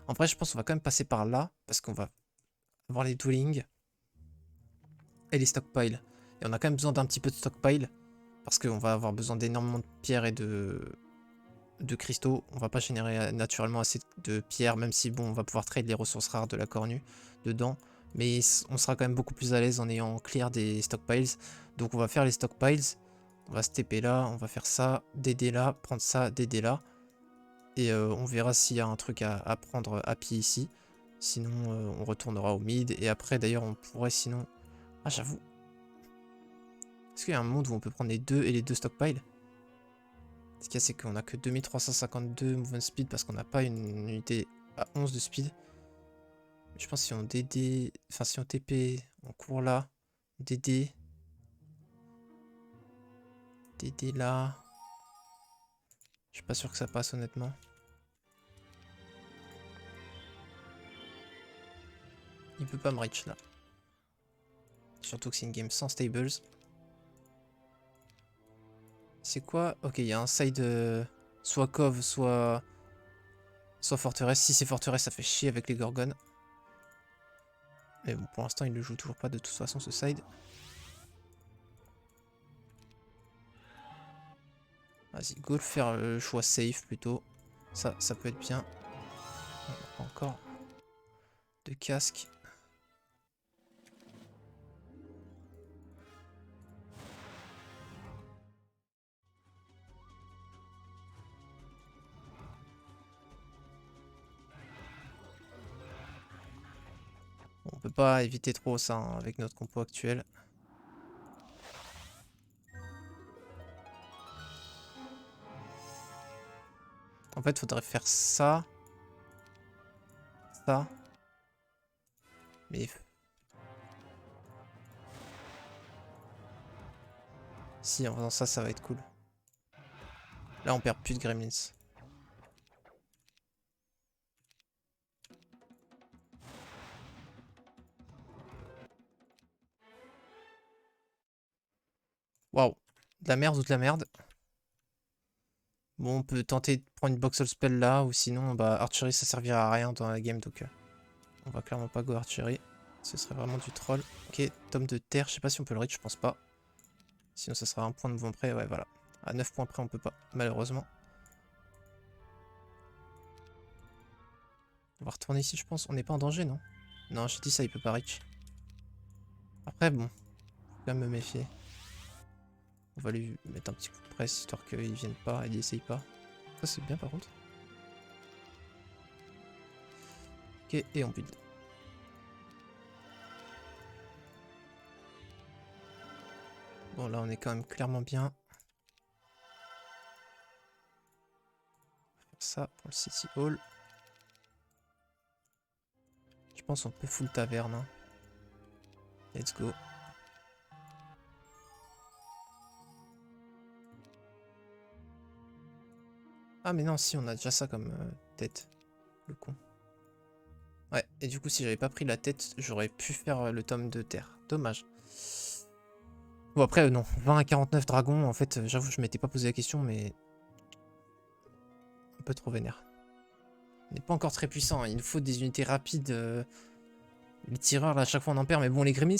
En vrai je pense qu'on va quand même passer par là parce qu'on va avoir les dwellings et les stockpiles. Et on a quand même besoin d'un petit peu de stockpile parce qu'on va avoir besoin d'énormément de pierres et de cristaux. On va pas générer naturellement assez de pierres même si bon on va pouvoir trade les ressources rares de la cornue dedans. Mais on sera quand même beaucoup plus à l'aise en ayant clear des stockpiles. Donc on va faire les stockpiles. On va se TP là, on va faire ça, DD là, prendre ça, DD là. Et on verra s'il y a un truc à prendre à pied ici. Sinon, on retournera au mid. Et après, d'ailleurs, on pourrait sinon... Ah, j'avoue. Est-ce qu'il y a un monde où on peut prendre les deux et les deux stockpiles? Ce qu'il y a, c'est qu'on a que 2352 movement speed parce qu'on n'a pas une unité à 11 de speed. Je pense que si on DD... Enfin, si on TP, on court là. DD... DD là... Je suis pas sûr que ça passe honnêtement. Il peut pas me reach là. Surtout que c'est une game sans stables. C'est quoi? Ok, il y a un side soit cove, soit forteresse. Si c'est forteresse, ça fait chier avec les gorgones. Mais bon, pour l'instant, il ne joue toujours pas de toute façon ce side. Vas-y, go faire le choix safe plutôt. Ça peut être bien. On n'a pas encore de casque. On peut pas éviter trop ça hein, avec notre compo actuel. En fait, faudrait faire ça. Ça. Mais... Si, en faisant ça, ça va être cool. Là, on perd plus de gremlins. Waouh. De la merde ou de la merde. Bon, on peut tenter de prendre une box all spell là, ou sinon, bah, archery ça servira à rien dans la game, donc on va clairement pas go archery. Ce serait vraiment du troll. Ok, tome de terre, je sais pas si on peut le reach, je pense pas. Sinon ça sera un point de mouvement près, ouais voilà. À 9 points près on peut pas, malheureusement. On va retourner ici je pense, on n'est pas en danger non? Non, j'ai dit ça, il peut pas reach. Après bon, faut quand même me méfier. On va lui mettre un petit coup de presse histoire qu'il vienne pas et il essaye pas. Ça c'est bien par contre. Ok, et on build. Bon là on est quand même clairement bien. On va faire ça pour le City Hall. Je pense qu'on peut full taverne. Hein. Let's go. Ah mais non, si, on a déjà ça comme tête. Le con. Ouais, et du coup, si j'avais pas pris la tête, j'aurais pu faire le tome de terre. Dommage. Bon, après, non. 20 à 49 dragons, en fait, j'avoue, je m'étais pas posé la question, mais... un peu trop vénère. On n'est pas encore très puissant, hein. Il nous faut des unités rapides. Les tireurs, là, à chaque fois, on en perd. Mais bon, les Gremlins,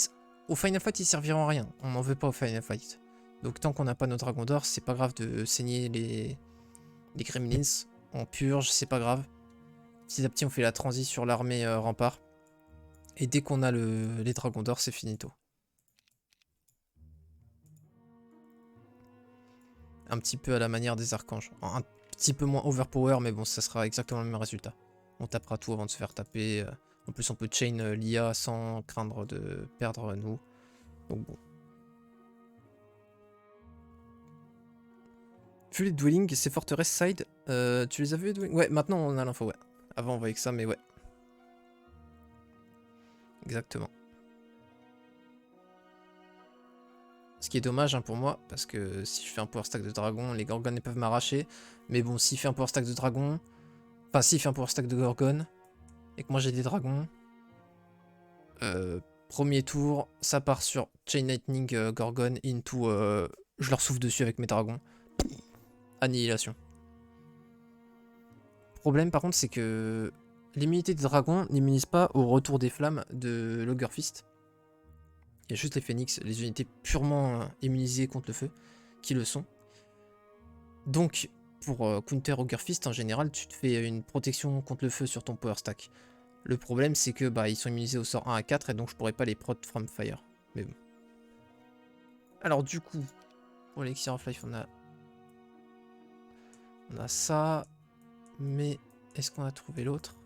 au Final Fight, ils serviront à rien. On n'en veut pas au Final Fight. Donc, tant qu'on n'a pas nos dragons d'or, c'est pas grave de saigner les Gremlins. On purge, c'est pas grave. Petit à petit, on fait la transi sur l'armée rempart. Et dès qu'on a les dragons d'or, c'est finito. Un petit peu à la manière des archanges. Un petit peu moins overpower, mais bon, ça sera exactement le même résultat. On tapera tout avant de se faire taper. En plus, on peut chain l'IA sans craindre de perdre nous. Donc bon. Vu les Dwelling, ces forteresses side, tu les as vus, Dwelling? Ouais, maintenant on a l'info, ouais. Avant on voyait que ça, mais ouais. Exactement. Ce qui est dommage hein, pour moi, parce que si je fais un power stack de dragon, les Gorgones peuvent m'arracher. Mais bon, s'il fait un power stack de dragon... Enfin, s'il fait un power stack de Gorgone, et que moi j'ai des dragons... premier tour, ça part sur Chain Lightning Gorgone into... je leur souffle dessus avec mes dragons. Annihilation. Le problème par contre, c'est que... l'immunité des dragons n'immunise pas au retour des flammes de Loggerfist. Il y a juste les phoenix, les unités purement immunisées contre le feu, qui le sont. Donc, pour counter Ogre-Fist, en général, tu te fais une protection contre le feu sur ton power stack. Le problème, c'est que bah, ils sont immunisés au sort 1 à 4, et donc je pourrais pas les prot from fire. Mais bon. Alors du coup, pour l'Elixir of Life, on a ça. Mais est-ce qu'on a trouvé l'autre?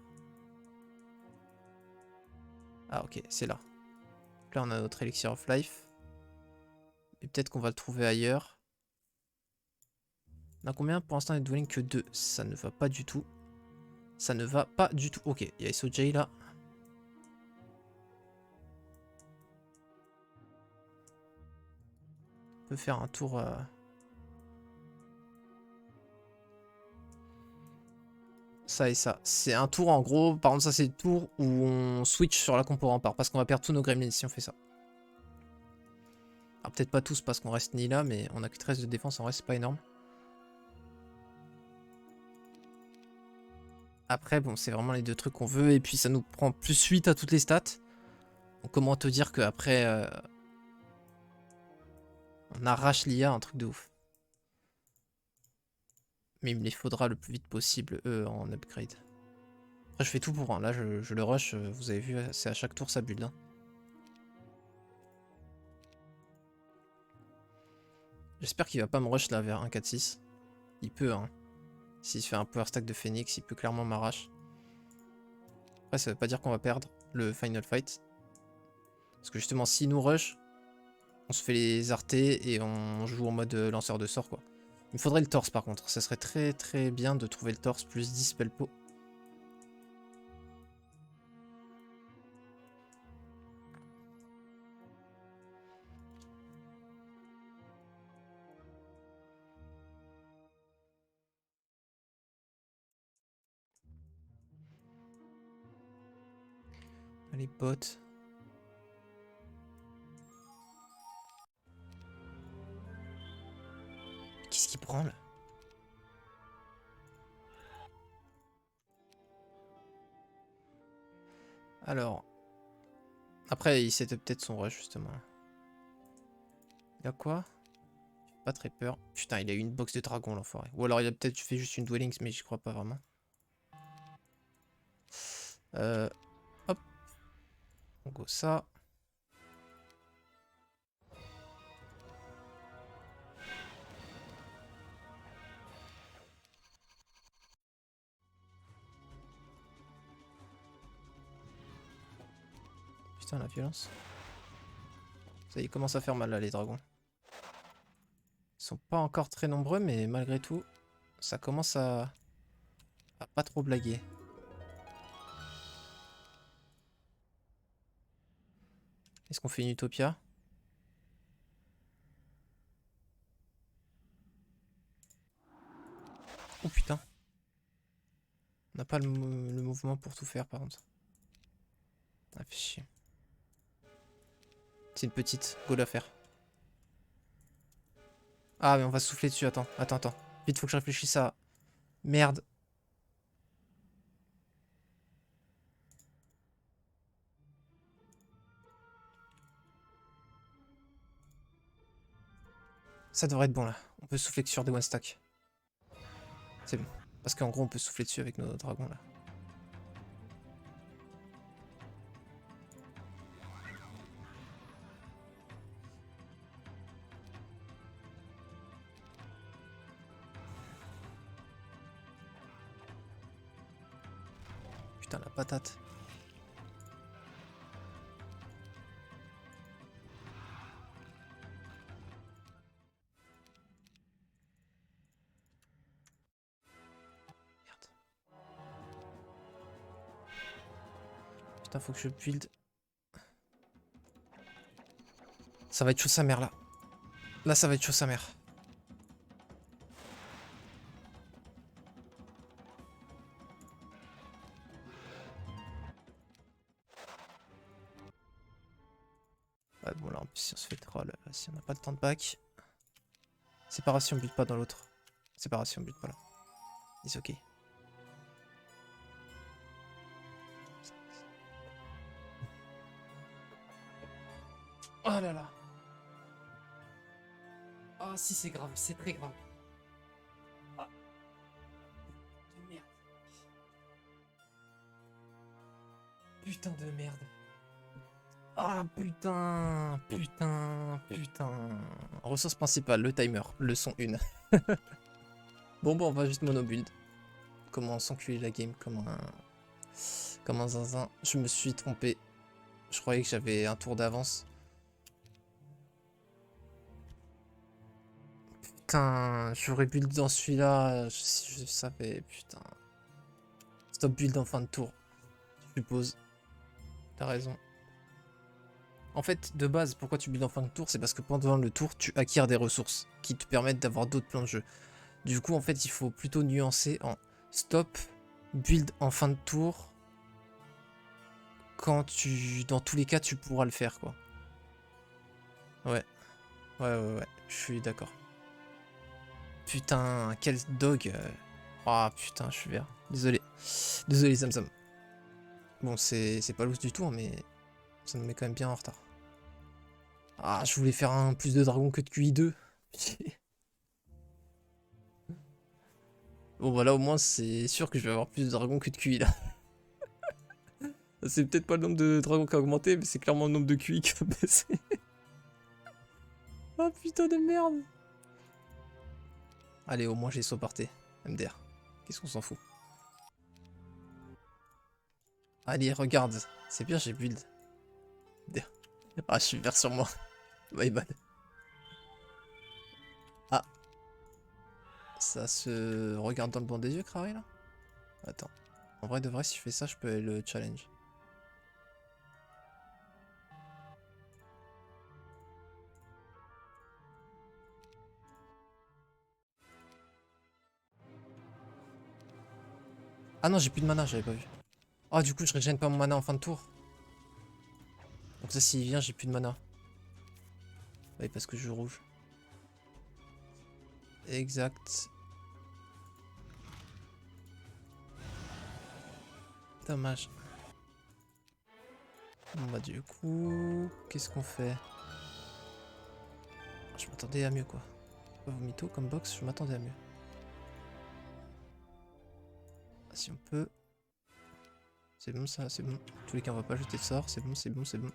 Ah ok, c'est là. Donc là, on a notre Elixir of Life. Et peut-être qu'on va le trouver ailleurs. On a combien pour l'instant les dwelling? Que 2. Ça ne va pas du tout. Ça ne va pas du tout. Ok, il y a SOJ là. On peut faire un tour... ça et ça. C'est un tour en gros. Par contre, ça c'est le tour où on switch sur la compo rempart. Parce qu'on va perdre tous nos gremlins si on fait ça. Alors peut-être pas tous parce qu'on reste ni là, mais on a que 13 de défense, en reste c'est pas énorme. Après, bon, c'est vraiment les deux trucs qu'on veut. Et puis ça nous prend plus 8 à toutes les stats. Donc comment te dire qu'après... on arrache l'IA, un truc de ouf. Mais il me les faudra le plus vite possible, eux, en upgrade. Après, je fais tout pour, hein. Là, je le rush, vous avez vu, c'est à chaque tour ça build. Hein. J'espère qu'il va pas me rush là vers 1-4-6. Il peut, hein. S'il se fait un power stack de Phoenix, il peut clairement m'arracher. Après, ça veut pas dire qu'on va perdre le final fight. Parce que justement, s'il nous rush, on se fait les artés et on joue en mode lanceur de sort, quoi. Il me faudrait le torse par contre. Ça serait très très bien de trouver le torse plus 10 spellpo. Les bots. Qu'est-ce qu'il prend là? Alors. Après, il s'était peut-être son rush justement. Il a quoi? Pas très peur. Putain, il a eu une box de dragon l'enfoiré. Ou alors il a peut-être fait juste une dwellings, mais j'y crois pas vraiment. Hop. On go ça. Putain, la violence. Ça y commence à faire mal là, les dragons. Ils sont pas encore très nombreux, mais malgré tout, ça commence à pas trop blaguer. Est-ce qu'on fait une utopia? Oh putain. On n'a pas le mouvement pour tout faire par contre. Ah, fait chier. C'est une petite. Go la faire. Ah, mais on va souffler dessus. Attends. Vite, faut que je réfléchisse à... Merde. Ça devrait être bon là. On peut souffler que sur des one stack. C'est bon. Parce qu'en gros, on peut souffler dessus avec nos dragons là. Putain, la patate. Merde. Putain, faut que je build. Ça va être chaud sa mère là. Là, ça va être chaud sa mère. Ouais, bon là, en plus, si on se fait troll, si on n'a pas de temps de back. Séparation, on bute pas dans l'autre. Séparation, on bute pas là. It's ok. Oh là là. Ah si, c'est grave, c'est très grave. Ah. Merde. Putain de merde. Ah putain. Ressource principale, le timer, leçon 1. Bon, on va juste mono build. Comment s'enculer la game comme un zinzin. Je me suis trompé. Je croyais que j'avais un tour d'avance. Putain, j'aurais build dans celui-là si je savais, putain. Stop build en fin de tour, je suppose. T'as raison. En fait, de base, pourquoi tu builds en fin de tour, c'est parce que pendant le tour, tu acquiers des ressources qui te permettent d'avoir d'autres plans de jeu. Du coup, en fait, il faut plutôt nuancer en stop, build en fin de tour, quand dans tous les cas, tu pourras le faire, quoi. Ouais, je suis d'accord. Putain, quel dog. Ah putain, je suis vert. Désolé. Désolé, Zamzam. Bon, c'est pas loose du tout, mais ça nous met quand même bien en retard. Ah, je voulais faire un plus de dragon que de QI2. Bon, voilà, au moins, c'est sûr que je vais avoir plus de dragons que de QI, là. C'est peut-être pas le nombre de dragons qui a augmenté, mais c'est clairement le nombre de QI qui a baissé. Ah, putain de merde. Allez, au moins, j'ai sauveparté. MDR. Qu'est-ce qu'on s'en fout? Allez, regarde. C'est bien, j'ai build. MDR. Ah, je suis vert sur moi. My bad. Ah. Ça se regarde dans le blanc des yeux, Crary, là? Attends. En vrai de vrai, si je fais ça, je peux aller le challenge. Ah non, j'ai plus de mana, j'avais pas vu. Ah, du coup, je régène pas mon mana en fin de tour. Donc ça, s'il vient, j'ai plus de mana. Oui, parce que je joue rouge. Exact. Dommage. Bon bah du coup, qu'est-ce qu'on fait? Je m'attendais à mieux quoi. Pas vomito comme box, je m'attendais à mieux. Ah, si on peut. C'est bon ça, c'est bon. En tous les cas, on va pas jeter de sort, c'est bon, c'est bon, c'est bon.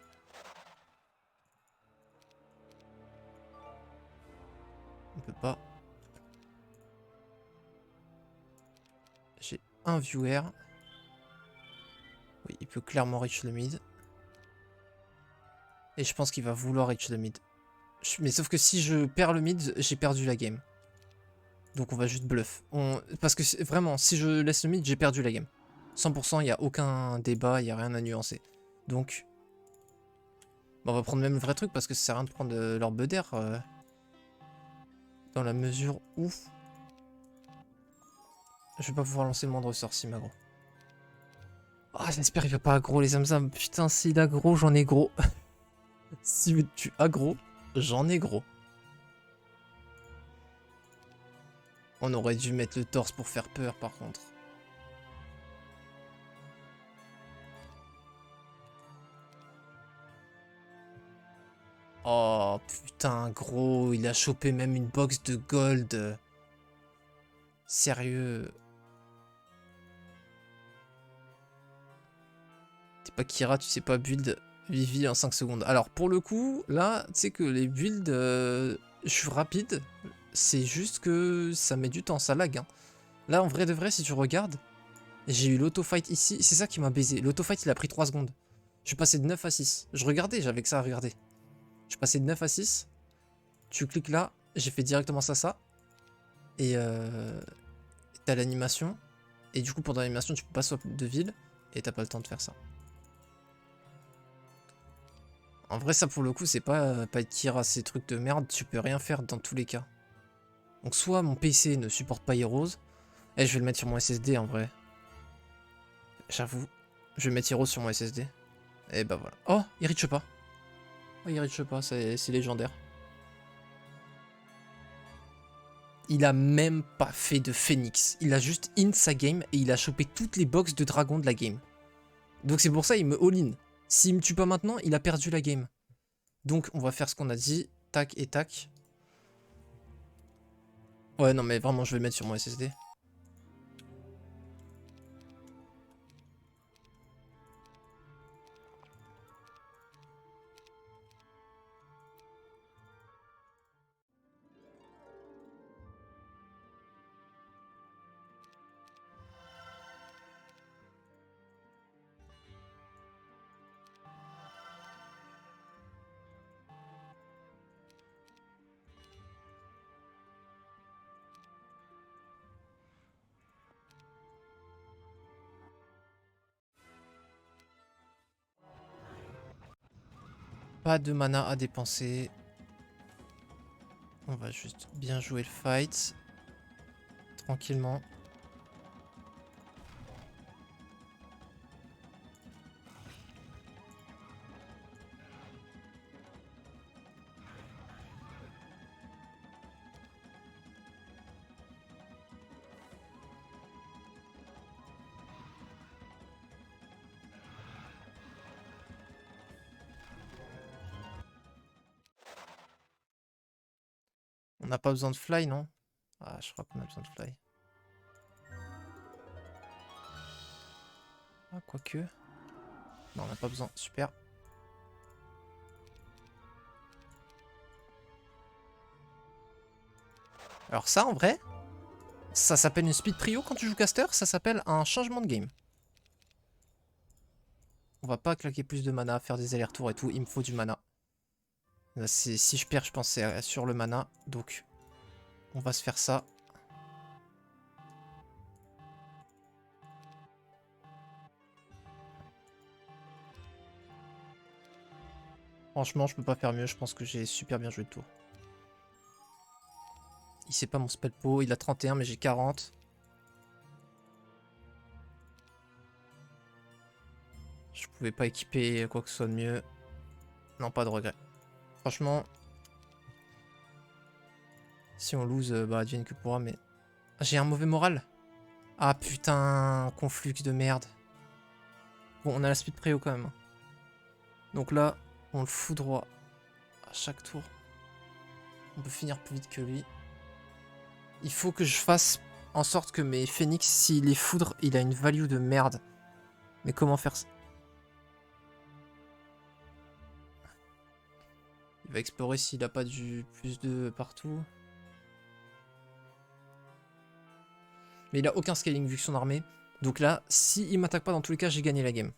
On peut pas. J'ai un viewer. Oui, il peut clairement reach le mid. Et je pense qu'il va vouloir reach le mid. Mais sauf que si je perds le mid, j'ai perdu la game. Donc on va juste bluff. Parce que vraiment, si je laisse le mid, j'ai perdu la game. 100%, il n'y a aucun débat, il n'y a rien à nuancer. Donc, on va prendre même le vrai truc parce que ça sert à rien de prendre leur Beder. Dans la mesure où je vais pas pouvoir lancer le moindre sort si magro. Ah, j'espère qu'il va pas aggro les Zamzam. Putain, s'il aggro, j'en ai gros. Si tu aggro, j'en ai gros. On aurait dû mettre le torse pour faire peur par contre. Oh putain, gros, il a chopé même une box de gold. Sérieux. T'es pas Kira, tu sais pas build Vivi en 5 secondes. Alors pour le coup, là, tu sais que les builds, je suis rapide. C'est juste que ça met du temps, ça lag. Hein. Là, en vrai de vrai, si tu regardes, j'ai eu l'auto-fight ici. C'est ça qui m'a baisé. L'auto-fight, il a pris 3 secondes. Je suis passé de 9 à 6. Je regardais, j'avais que ça à regarder. Je suis passé de 9 à 6. Tu cliques là, j'ai fait directement ça. Et t'as l'animation. Et du coup, pendant l'animation, tu peux pas swap de ville. Et t'as pas le temps de faire ça. En vrai, ça pour le coup, c'est pas être Kira, ces trucs de merde. Tu peux rien faire dans tous les cas. Donc, soit mon PC ne supporte pas Heroes. Et je vais le mettre sur mon SSD en vrai. J'avoue. Je vais mettre Heroes sur mon SSD. Et bah voilà. Oh, il reach pas. Oh, il reach pas, c'est légendaire. Il a même pas fait de Phoenix. Il a juste in sa game et il a chopé toutes les box de dragon de la game. Donc c'est pour ça il me all-in. S'il me tue pas maintenant, il a perdu la game. Donc on va faire ce qu'on a dit. Tac et tac. Ouais non mais vraiment je vais le mettre sur mon SSD. Pas de mana à dépenser. On va juste bien jouer le fight. Tranquillement. On n'a pas besoin de fly non? Ah je crois qu'on a besoin de fly. Ah quoique. Non on n'a pas besoin, super. Alors ça en vrai, ça s'appelle une speed prio quand tu joues caster, ça s'appelle un changement de game. On va pas claquer plus de mana, faire des allers-retours et tout, il me faut du mana. Là, si je perds, je pense c'est sur le mana, donc on va se faire ça. Franchement, je peux pas faire mieux, je pense que j'ai super bien joué le tour. Il sait pas mon spell pot, il a 31 mais j'ai 40. Je pouvais pas équiper quoi que ce soit de mieux. Non, pas de regret. Franchement, si on lose, bah advienne que pourra, mais... J'ai un mauvais moral. Ah putain, conflux de merde. Bon, on a la speed préo quand même. Donc là, on le fout droit à chaque tour. On peut finir plus vite que lui. Il faut que je fasse en sorte que mes phoenix, s'il les foudre, il a une value de merde. Mais comment faire ça? Il va explorer s'il a pas du plus de partout. Mais il a aucun scaling vu que son armée. Donc là, s'il m'attaque pas dans tous les cas, j'ai gagné la game.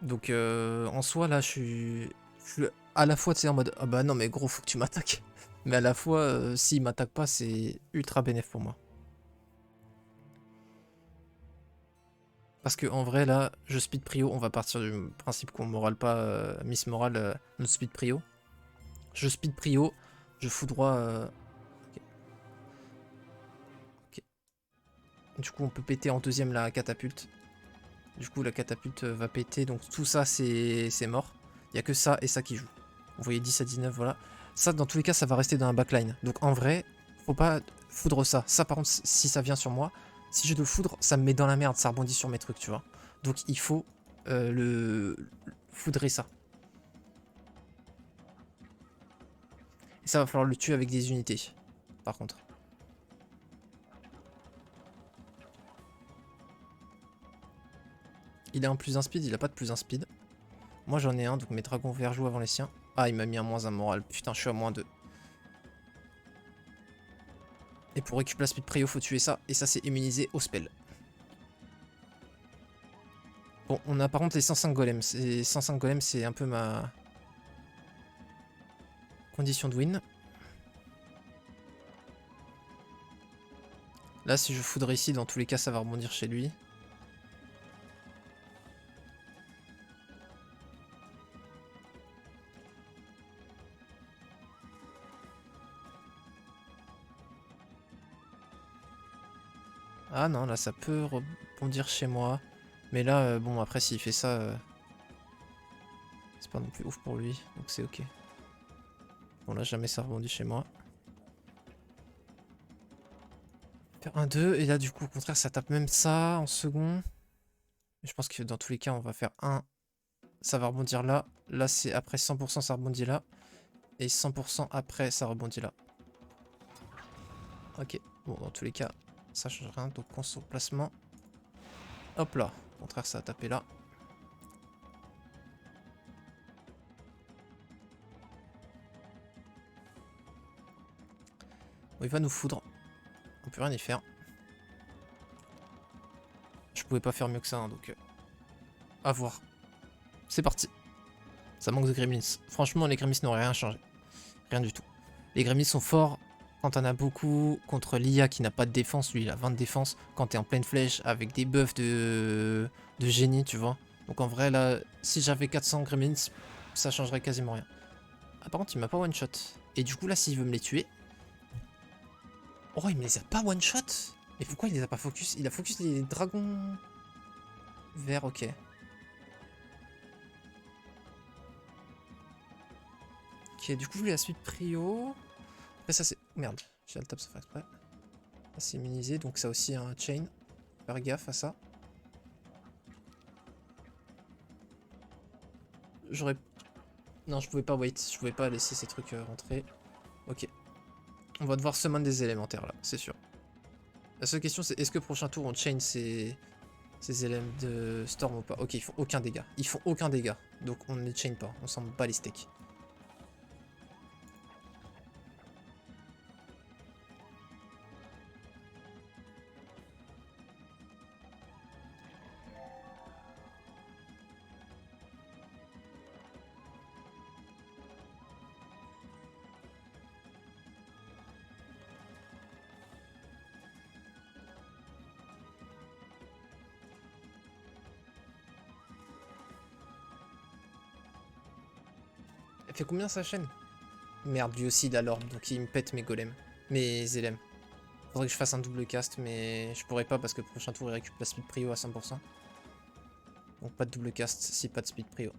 Donc en soi, là, je suis à la fois, tu sais, en mode, ah bah non, mais gros, faut que tu m'attaques. Mais à la fois, s'il m'attaque pas, c'est ultra bénéf pour moi. Parce que en vrai, là, je speed prio. On va partir du principe qu'on moral pas Miss Moral notre speed prio. Je speed prio, je fous droit. Ok. Ok. Du coup, on peut péter en deuxième la catapulte. Du coup, la catapulte va péter. Donc tout ça, c'est mort. Il n'y a que ça et ça qui joue. Vous voyez 10 à 19, voilà. Ça, dans tous les cas, ça va rester dans la backline. Donc en vrai, faut pas foudre ça. Ça, par contre, si ça vient sur moi, si je le foudre, ça me met dans la merde. Ça rebondit sur mes trucs, tu vois. Donc il faut le foudrer ça. Et ça va falloir le tuer avec des unités, par contre. Il a un plus un speed, il a pas de plus un speed. Moi j'en ai un, donc mes dragons verts jouent avant les siens. Ah, il m'a mis un moins un moral. Putain, je suis à moins 2. Et pour récupérer la speed prio, faut tuer ça. Et ça, c'est immunisé au spell. Bon, on a par contre les 105 golems. Les 105 golems, c'est un peu ma condition de win. Là, si je foudre ici, dans tous les cas, ça va rebondir chez lui. Ah non, là, ça peut rebondir chez moi. Mais là, bon, après, s'il fait ça, c'est pas non plus ouf pour lui. Donc c'est ok. Bon, là, jamais ça rebondit chez moi. Faire un 2. Et là, du coup, au contraire, ça tape même ça en second. Je pense que dans tous les cas, on va faire un. Ça va rebondir là. Là, c'est après 100%, ça rebondit là. Et 100% après, ça rebondit là. Ok. Bon, dans tous les cas, ça change rien. Donc, conso placement. Hop là. Au contraire, ça a tapé là. Bon, il va nous foudre. On peut rien y faire. Je pouvais pas faire mieux que ça, hein, donc... à voir. C'est parti. Ça manque de Gremlins. Franchement, les Gremlins n'auraient rien changé. Rien du tout. Les Gremlins sont forts quand t'en as beaucoup. Contre l'IA qui n'a pas de défense, lui il a 20 de défense. Quand t'es en pleine flèche avec des buffs de génie, tu vois. Donc en vrai, là, si j'avais 400 Gremlins, ça changerait quasiment rien. Ah, par contre, il m'a pas one shot. Et du coup, là, s'il veut me les tuer... Oh, il me les a pas one shot. Mais pourquoi il les a pas focus? Il a focus les dragons verts, ok. Ok, du coup, je voulais la suite prio. Après, ça c'est. Merde, j'ai le top sans faire exprès. Ça c'est immunisé, donc ça aussi un chain. Faire gaffe à ça. J'aurais. Non, je pouvais pas wait. Je pouvais pas laisser ces trucs rentrer. Ok. On va devoir summon des élémentaires là, c'est sûr. La seule question c'est est-ce que prochain tour on chain ces éléments de storm ou pas? Ok, ils font aucun dégât. Ils font aucun dégât. Donc on ne les chain pas. On s'en bat les steaks. Elle fait combien sa chaîne? Merde, lui aussi il a l'orbe, donc il me pète mes golems. Mes éléments. Faudrait que je fasse un double cast, mais je pourrais pas parce que le prochain tour il récupère la speed prio à 100%. Donc pas de double cast si pas de speed prio.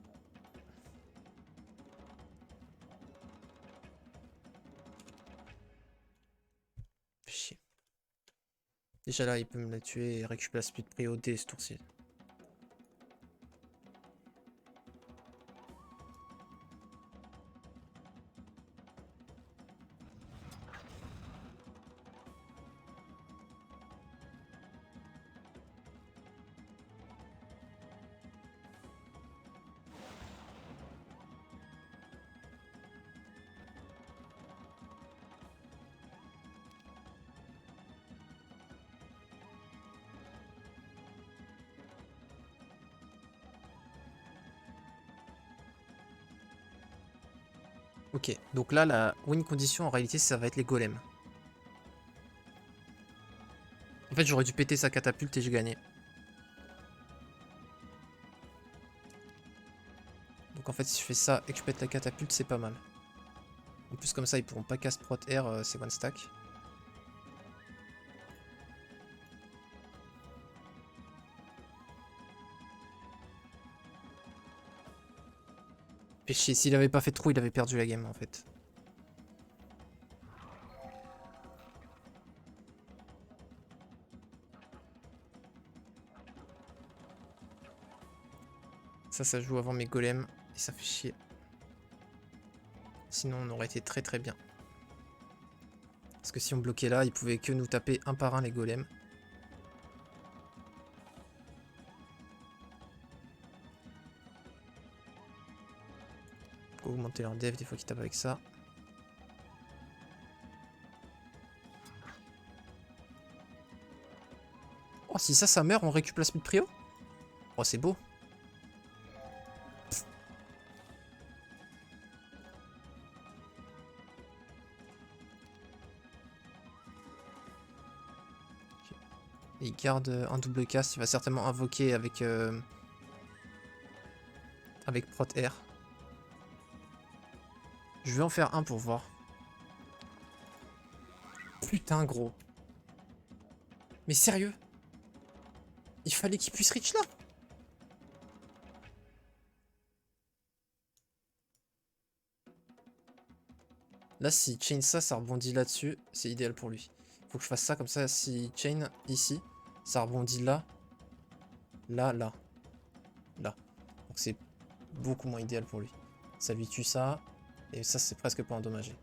Chier. Déjà là il peut me la tuer et récupérer la speed prio dès ce tour-ci. Ok, donc là la win condition en réalité ça va être les golems. En fait j'aurais dû péter sa catapulte et j'ai gagné. Donc en fait si je fais ça et que je pète la catapulte c'est pas mal. En plus comme ça ils pourront pas cast prot air, c'est one stack. Fait chier, s'il avait pas fait de trou, il avait perdu la game en fait. Ça joue avant mes golems et ça fait chier. Sinon on aurait été très très bien. Parce que si on bloquait là, ils pouvaient que nous taper un par un les golems. Faut augmenter leur dev des fois qu'ils tapent avec ça. Oh, si ça meurt, on récupère la speed prio. Oh, c'est beau. Et il garde un double cast, il va certainement invoquer avec Prot R. Je vais en faire un pour voir. Putain gros. Mais sérieux? Il fallait qu'il puisse reach là. Là si chain ça rebondit là-dessus, c'est idéal pour lui. Faut que je fasse ça comme ça, si chain ici, ça rebondit là. Là. Donc c'est beaucoup moins idéal pour lui. Ça lui tue ça. Et ça c'est presque pas endommagé.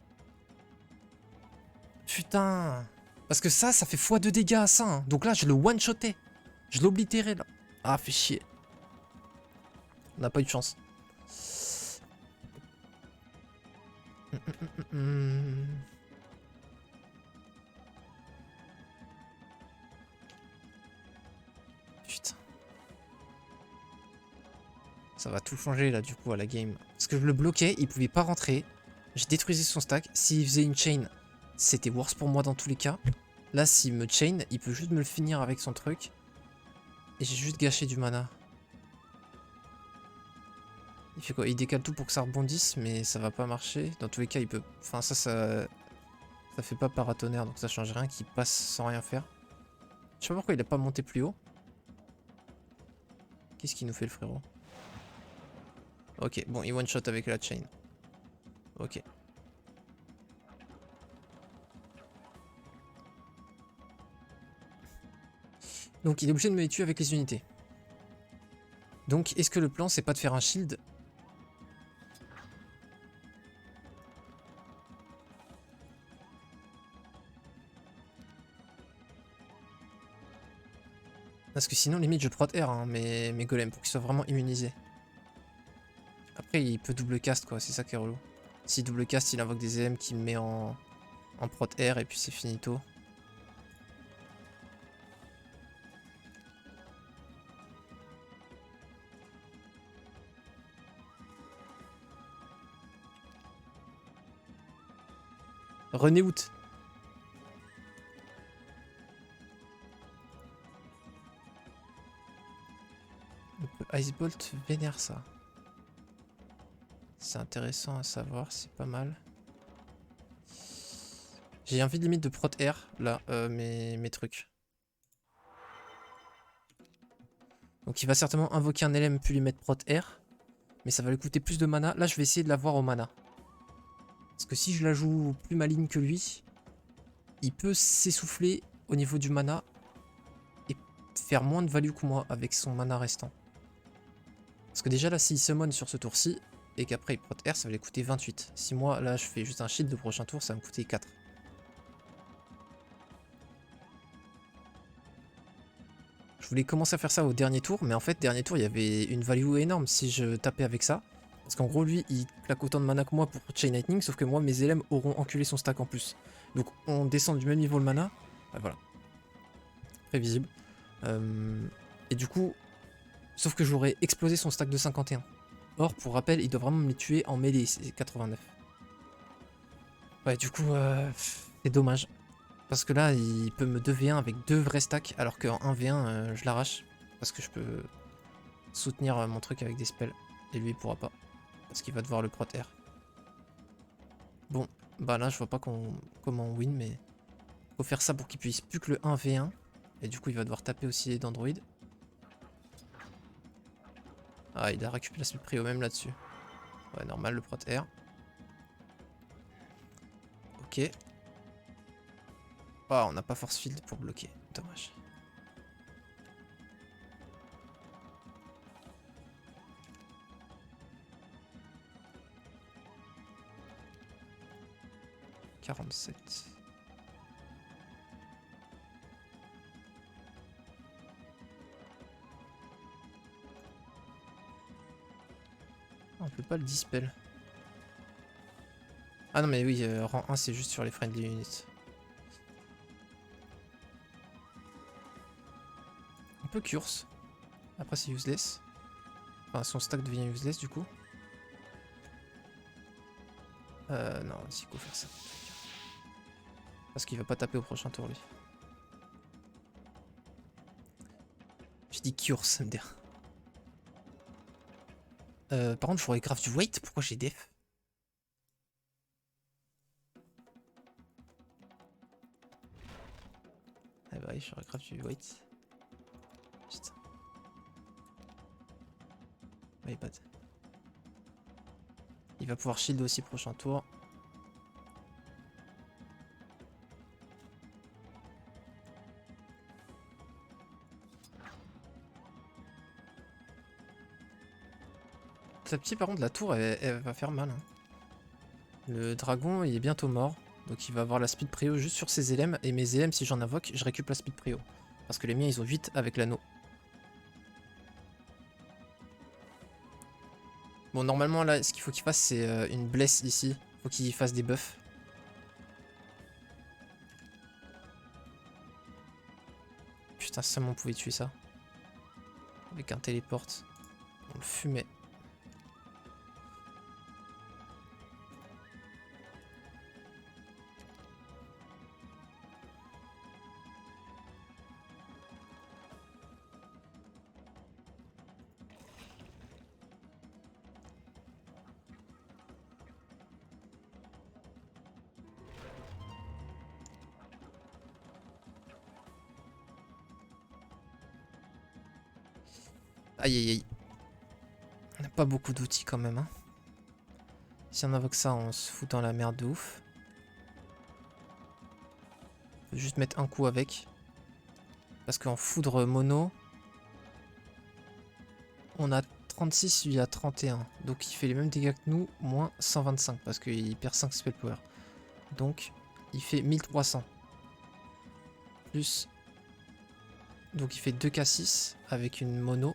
Putain. Parce que ça fait x2 dégâts à ça. Hein. Donc là je le one-shotais. Je l'oblitérais là. Ah fait chier. On n'a pas eu de chance. Putain. Ça va tout changer là du coup à la game. Parce que je le bloquais, il pouvait pas rentrer. J'ai détruisé son stack. S'il faisait une chain, c'était worse pour moi dans tous les cas. Là s'il me chain, il peut juste me le finir avec son truc. Et j'ai juste gâché du mana. Il fait quoi? Il décale tout pour que ça rebondisse, mais ça va pas marcher. Dans tous les cas, il peut... Enfin ça fait pas paratonnerre, donc ça change rien qu'il passe sans rien faire. Je sais pas pourquoi il a pas monté plus haut. Qu'est-ce qu'il nous fait le frérot? Ok, bon, il one-shot avec la chain. Ok. Donc il est obligé de me les tuer avec les unités. Donc est-ce que le plan c'est pas de faire un shield? Parce que sinon limite je prot R hein, mes golems pour qu'ils soient vraiment immunisés. Après il peut double cast quoi, c'est ça qui est relou. Si double cast il invoque des EM qui me met en prot R et puis c'est finito. René Out. Icebolt vénère ça. C'est intéressant à savoir, c'est pas mal. J'ai envie de limite de prot R, là, mes trucs. Donc il va certainement invoquer un LM puis lui mettre prot R. Mais ça va lui coûter plus de mana. Là je vais essayer de l'avoir au mana. Parce que si je la joue plus maligne que lui, il peut s'essouffler au niveau du mana. Et faire moins de value que moi avec son mana restant. Parce que déjà là s'il summon sur ce tour-ci, et qu'après il prot R, ça va lui coûter 28. Si moi là je fais juste un shield le prochain tour, ça va me coûter 4. Je voulais commencer à faire ça au dernier tour, mais en fait dernier tour il y avait une value énorme si je tapais avec ça. Parce qu'en gros lui il claque autant de mana que moi pour Chain Lightning, sauf que moi mes LM auront enculé son stack en plus. Donc on descend du même niveau le mana, voilà. Prévisible. Et du coup, sauf que j'aurais explosé son stack de 51. Or pour rappel il doit vraiment me les tuer en mêlée, c'est 89. Ouais du coup c'est dommage. Parce que là, il peut me 2v1 avec 2 vrais stacks, alors qu'en 1v1, je l'arrache. Parce que je peux soutenir mon truc avec des spells. Et lui, il pourra pas. Parce qu'il va devoir le prot R. Bon, bah là, je vois pas comment on win, mais... Faut faire ça pour qu'il puisse plus que le 1v1. Et du coup, il va devoir taper aussi les d'Android. Ah, il a récupéré la prio même là-dessus. Ouais, normal, le prot air. Ok. Oh, on n'a pas force field pour bloquer. Dommage. « 47. On peut pas le dispel. Ah non mais oui, rang 1 c'est juste sur les friendly units. On peut curse. Après c'est useless. Enfin son stack devient useless du coup. Non, c'est quoi faire ça. Parce qu'il va pas taper au prochain tour lui. Je dis curse, ça me dit. Par contre je pourrais grave du weight, pourquoi j'ai def? Ah bah oui, j'aurais grave du weight. Putain. My bad. Il va pouvoir shield aussi prochain tour. Sa petite par contre la tour elle va faire mal. Hein. Le dragon il est bientôt mort. Donc il va avoir la speed préo juste sur ses élèmes. Et mes élèmes si j'en invoque je récupère la speed préo. Parce que les miens ils ont 8 avec l'anneau. Bon normalement là ce qu'il faut qu'il fasse c'est une bless ici. Faut qu'il fasse des buffs. Putain si seulement on pouvait tuer ça. Avec un téléporte. On le fumait. Aïe aïe aïe. On n'a pas beaucoup d'outils quand même. Hein. Si on invoque ça, on se fout dans la merde de ouf. On peut juste mettre un coup avec. Parce qu'en foudre mono, on a 36, lui a 31. Donc il fait les mêmes dégâts que nous, moins 125. Parce qu'il perd 5 spell power. Donc il fait 1300. Plus. Donc il fait 2k6 avec une mono.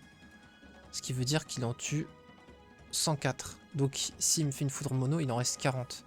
Ce qui veut dire qu'il en tue 104. Donc s'il me fait une foudre mono, il en reste 40.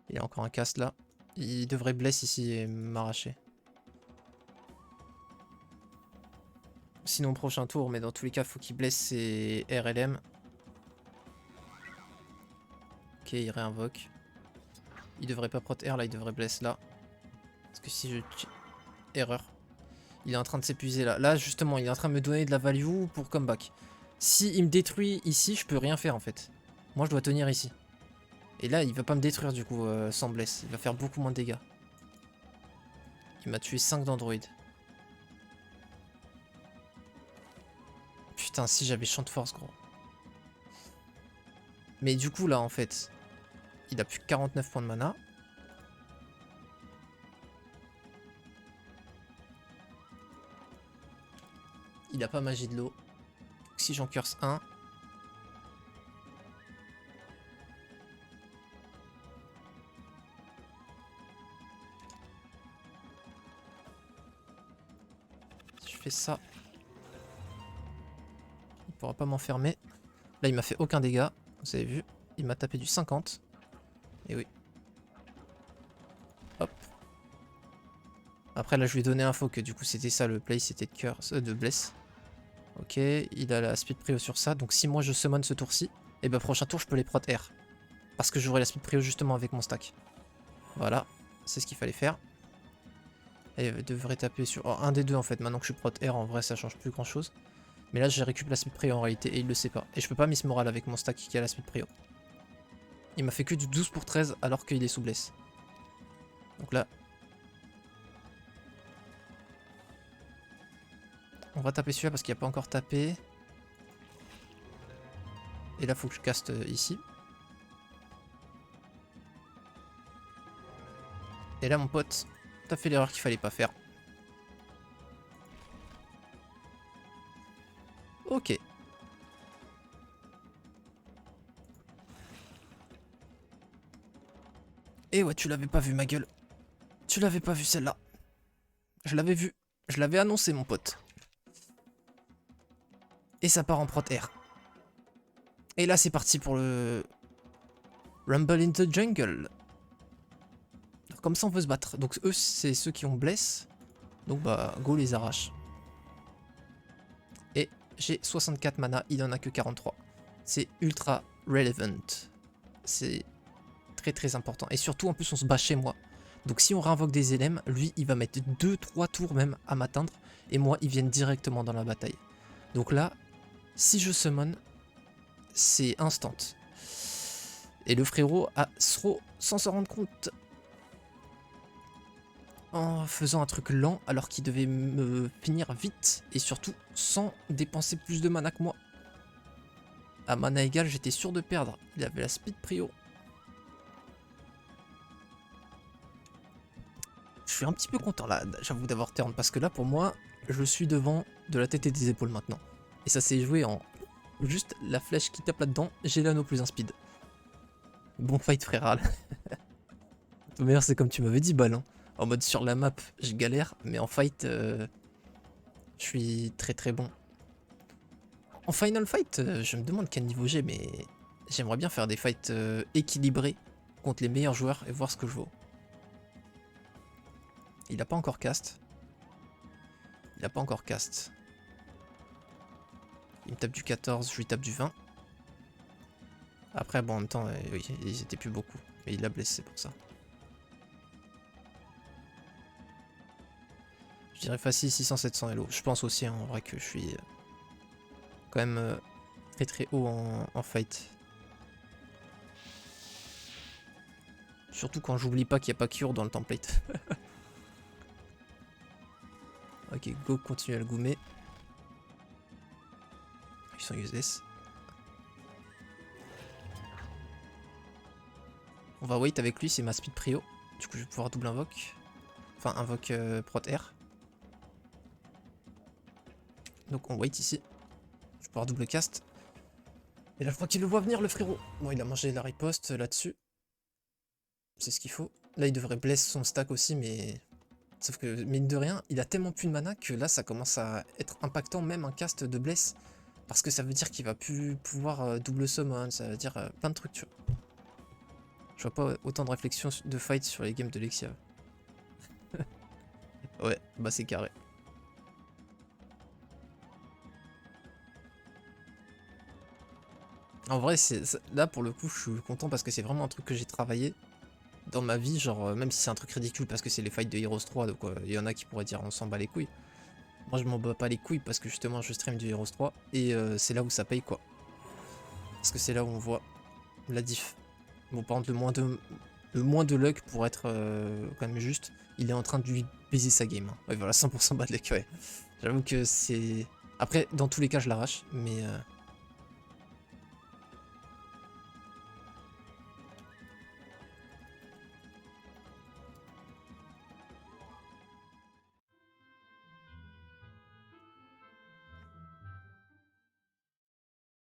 Il y a encore un cast là. Il devrait bless ici et m'arracher. Sinon prochain tour, mais dans tous les cas, faut qu'il blesse ses RLM. Ok, il réinvoque. Il devrait pas prot R là, il devrait bless là. Parce que si je... Erreur. Il est en train de s'épuiser là. Là justement, il est en train de me donner de la value pour comeback. Si il me détruit ici, je peux rien faire en fait. Moi je dois tenir ici. Et là, il va pas me détruire du coup sans bless. Il va faire beaucoup moins de dégâts. Il m'a tué 5 d'android. Putain, si j'avais champ de force, gros. Mais du coup, là, en fait, il a plus que 49 points de mana. Il a pas magie de l'eau. Si j'en curse un. Si je fais ça. Il pourra pas m'enfermer. Là, il m'a fait aucun dégât. Vous avez vu. Il m'a tapé du 50. Et oui. Hop. Après, là, je lui ai donné info que du coup, c'était ça le play. C'était de curse, de bless. Ok. Il a la speed prio sur ça. Donc, si moi, je summon ce tour-ci, et ben prochain tour, je peux les prot R. Parce que j'aurai la speed prio justement avec mon stack. Voilà. c'est ce qu'il fallait faire. Elle devrait taper sur un des deux en fait. Maintenant que je suis prot air, en vrai ça change plus grand chose. Mais là j'ai récupéré la speed prio en réalité et il le sait pas. Et je peux pas miss morale avec mon stack qui a la speed prio. Il m'a fait que du 12 pour 13 alors qu'il est sous bless. Donc là... on va taper celui-là parce qu'il n'y a pas encore tapé. Et là faut que je caste ici. Et là mon pote, t'as fait l'erreur qu'il fallait pas faire. Ok. Et ouais, tu l'avais pas vu ma gueule. Tu l'avais pas vu celle-là. Je l'avais vu. Je l'avais annoncé mon pote. Et ça part en prot air. Et là c'est parti pour le Rumble in the Jungle. Alors, comme ça on peut se battre. Donc eux c'est ceux qui ont bless. Donc bah go les arrache. Et j'ai 64 mana, il en a que 43. C'est ultra relevant. C'est très très important. Et surtout en plus on se bat chez moi. Donc si on réinvoque des LM, lui il va mettre 2-3 tours même à m'atteindre. Et moi ils viennent directement dans la bataille. Donc là, si je summon, c'est instant. Et le frérot a Throw sans s'en rendre compte. En faisant un truc lent alors qu'il devait me finir vite. Et surtout sans dépenser plus de mana que moi. À mana égale, j'étais sûr de perdre. Il avait la speed prio. Je suis un petit peu content là, j'avoue, d'avoir turn. Parce que là, pour moi, je suis devant de la tête et des épaules maintenant. Et ça s'est joué en juste la flèche qui tape là-dedans. J'ai l'anneau plus un speed. Bon fight, frère. Tout meilleur, c'est comme tu m'avais dit, balle. Hein. En mode sur la map, je galère. Mais en fight, je suis très très bon. En final fight, je me demande quel niveau j'ai, mais j'aimerais bien faire des fights équilibrés contre les meilleurs joueurs et voir ce que je vaux. Il a pas encore cast. Il a pas encore cast. Il me tape du 14, je lui tape du 20. Après, bon, en même temps, oui, ils étaient plus beaucoup. Mais il l'a blessé pour ça. Je dirais facile 600-700 Elo. Je pense aussi en vrai que je suis quand même très très haut en fight. Surtout quand j'oublie pas qu'il n'y a pas cure dans le template. Ok, go, continue à le goumer. Ils sont useless. On va wait avec lui, c'est ma speed prio. Du coup, je vais pouvoir double invoque. Enfin, invoque prot air. Donc, on wait ici. Je vais pouvoir double cast. Et là, je crois qu'il le voit venir, le frérot. Bon, il a mangé la riposte là-dessus. C'est ce qu'il faut. Là, il devrait bless son stack aussi, mais... sauf que, mine de rien, il a tellement plus de mana que là, ça commence à être impactant, même un cast de bless. Parce que ça veut dire qu'il va plus pouvoir double summon, ça veut dire plein de trucs, tu vois. Je vois pas autant de réflexion de fight sur les games de Lexia. Ouais, bah c'est carré. En vrai, là pour le coup, je suis content parce que c'est vraiment un truc que j'ai travaillé dans ma vie, genre même si c'est un truc ridicule parce que c'est les fights de Heroes 3, donc il y en a qui pourraient dire on s'en bat les couilles. Moi je m'en bats pas les couilles parce que justement je stream du Heroes 3 et c'est là où ça paye quoi. Parce que c'est là où on voit la diff. Bon par contre le moins de luck pour être quand même juste, il est en train de lui baiser sa game. Hein. Ouais voilà, 100% bad luck, ouais. J'avoue que c'est... Après dans tous les cas je l'arrache, mais...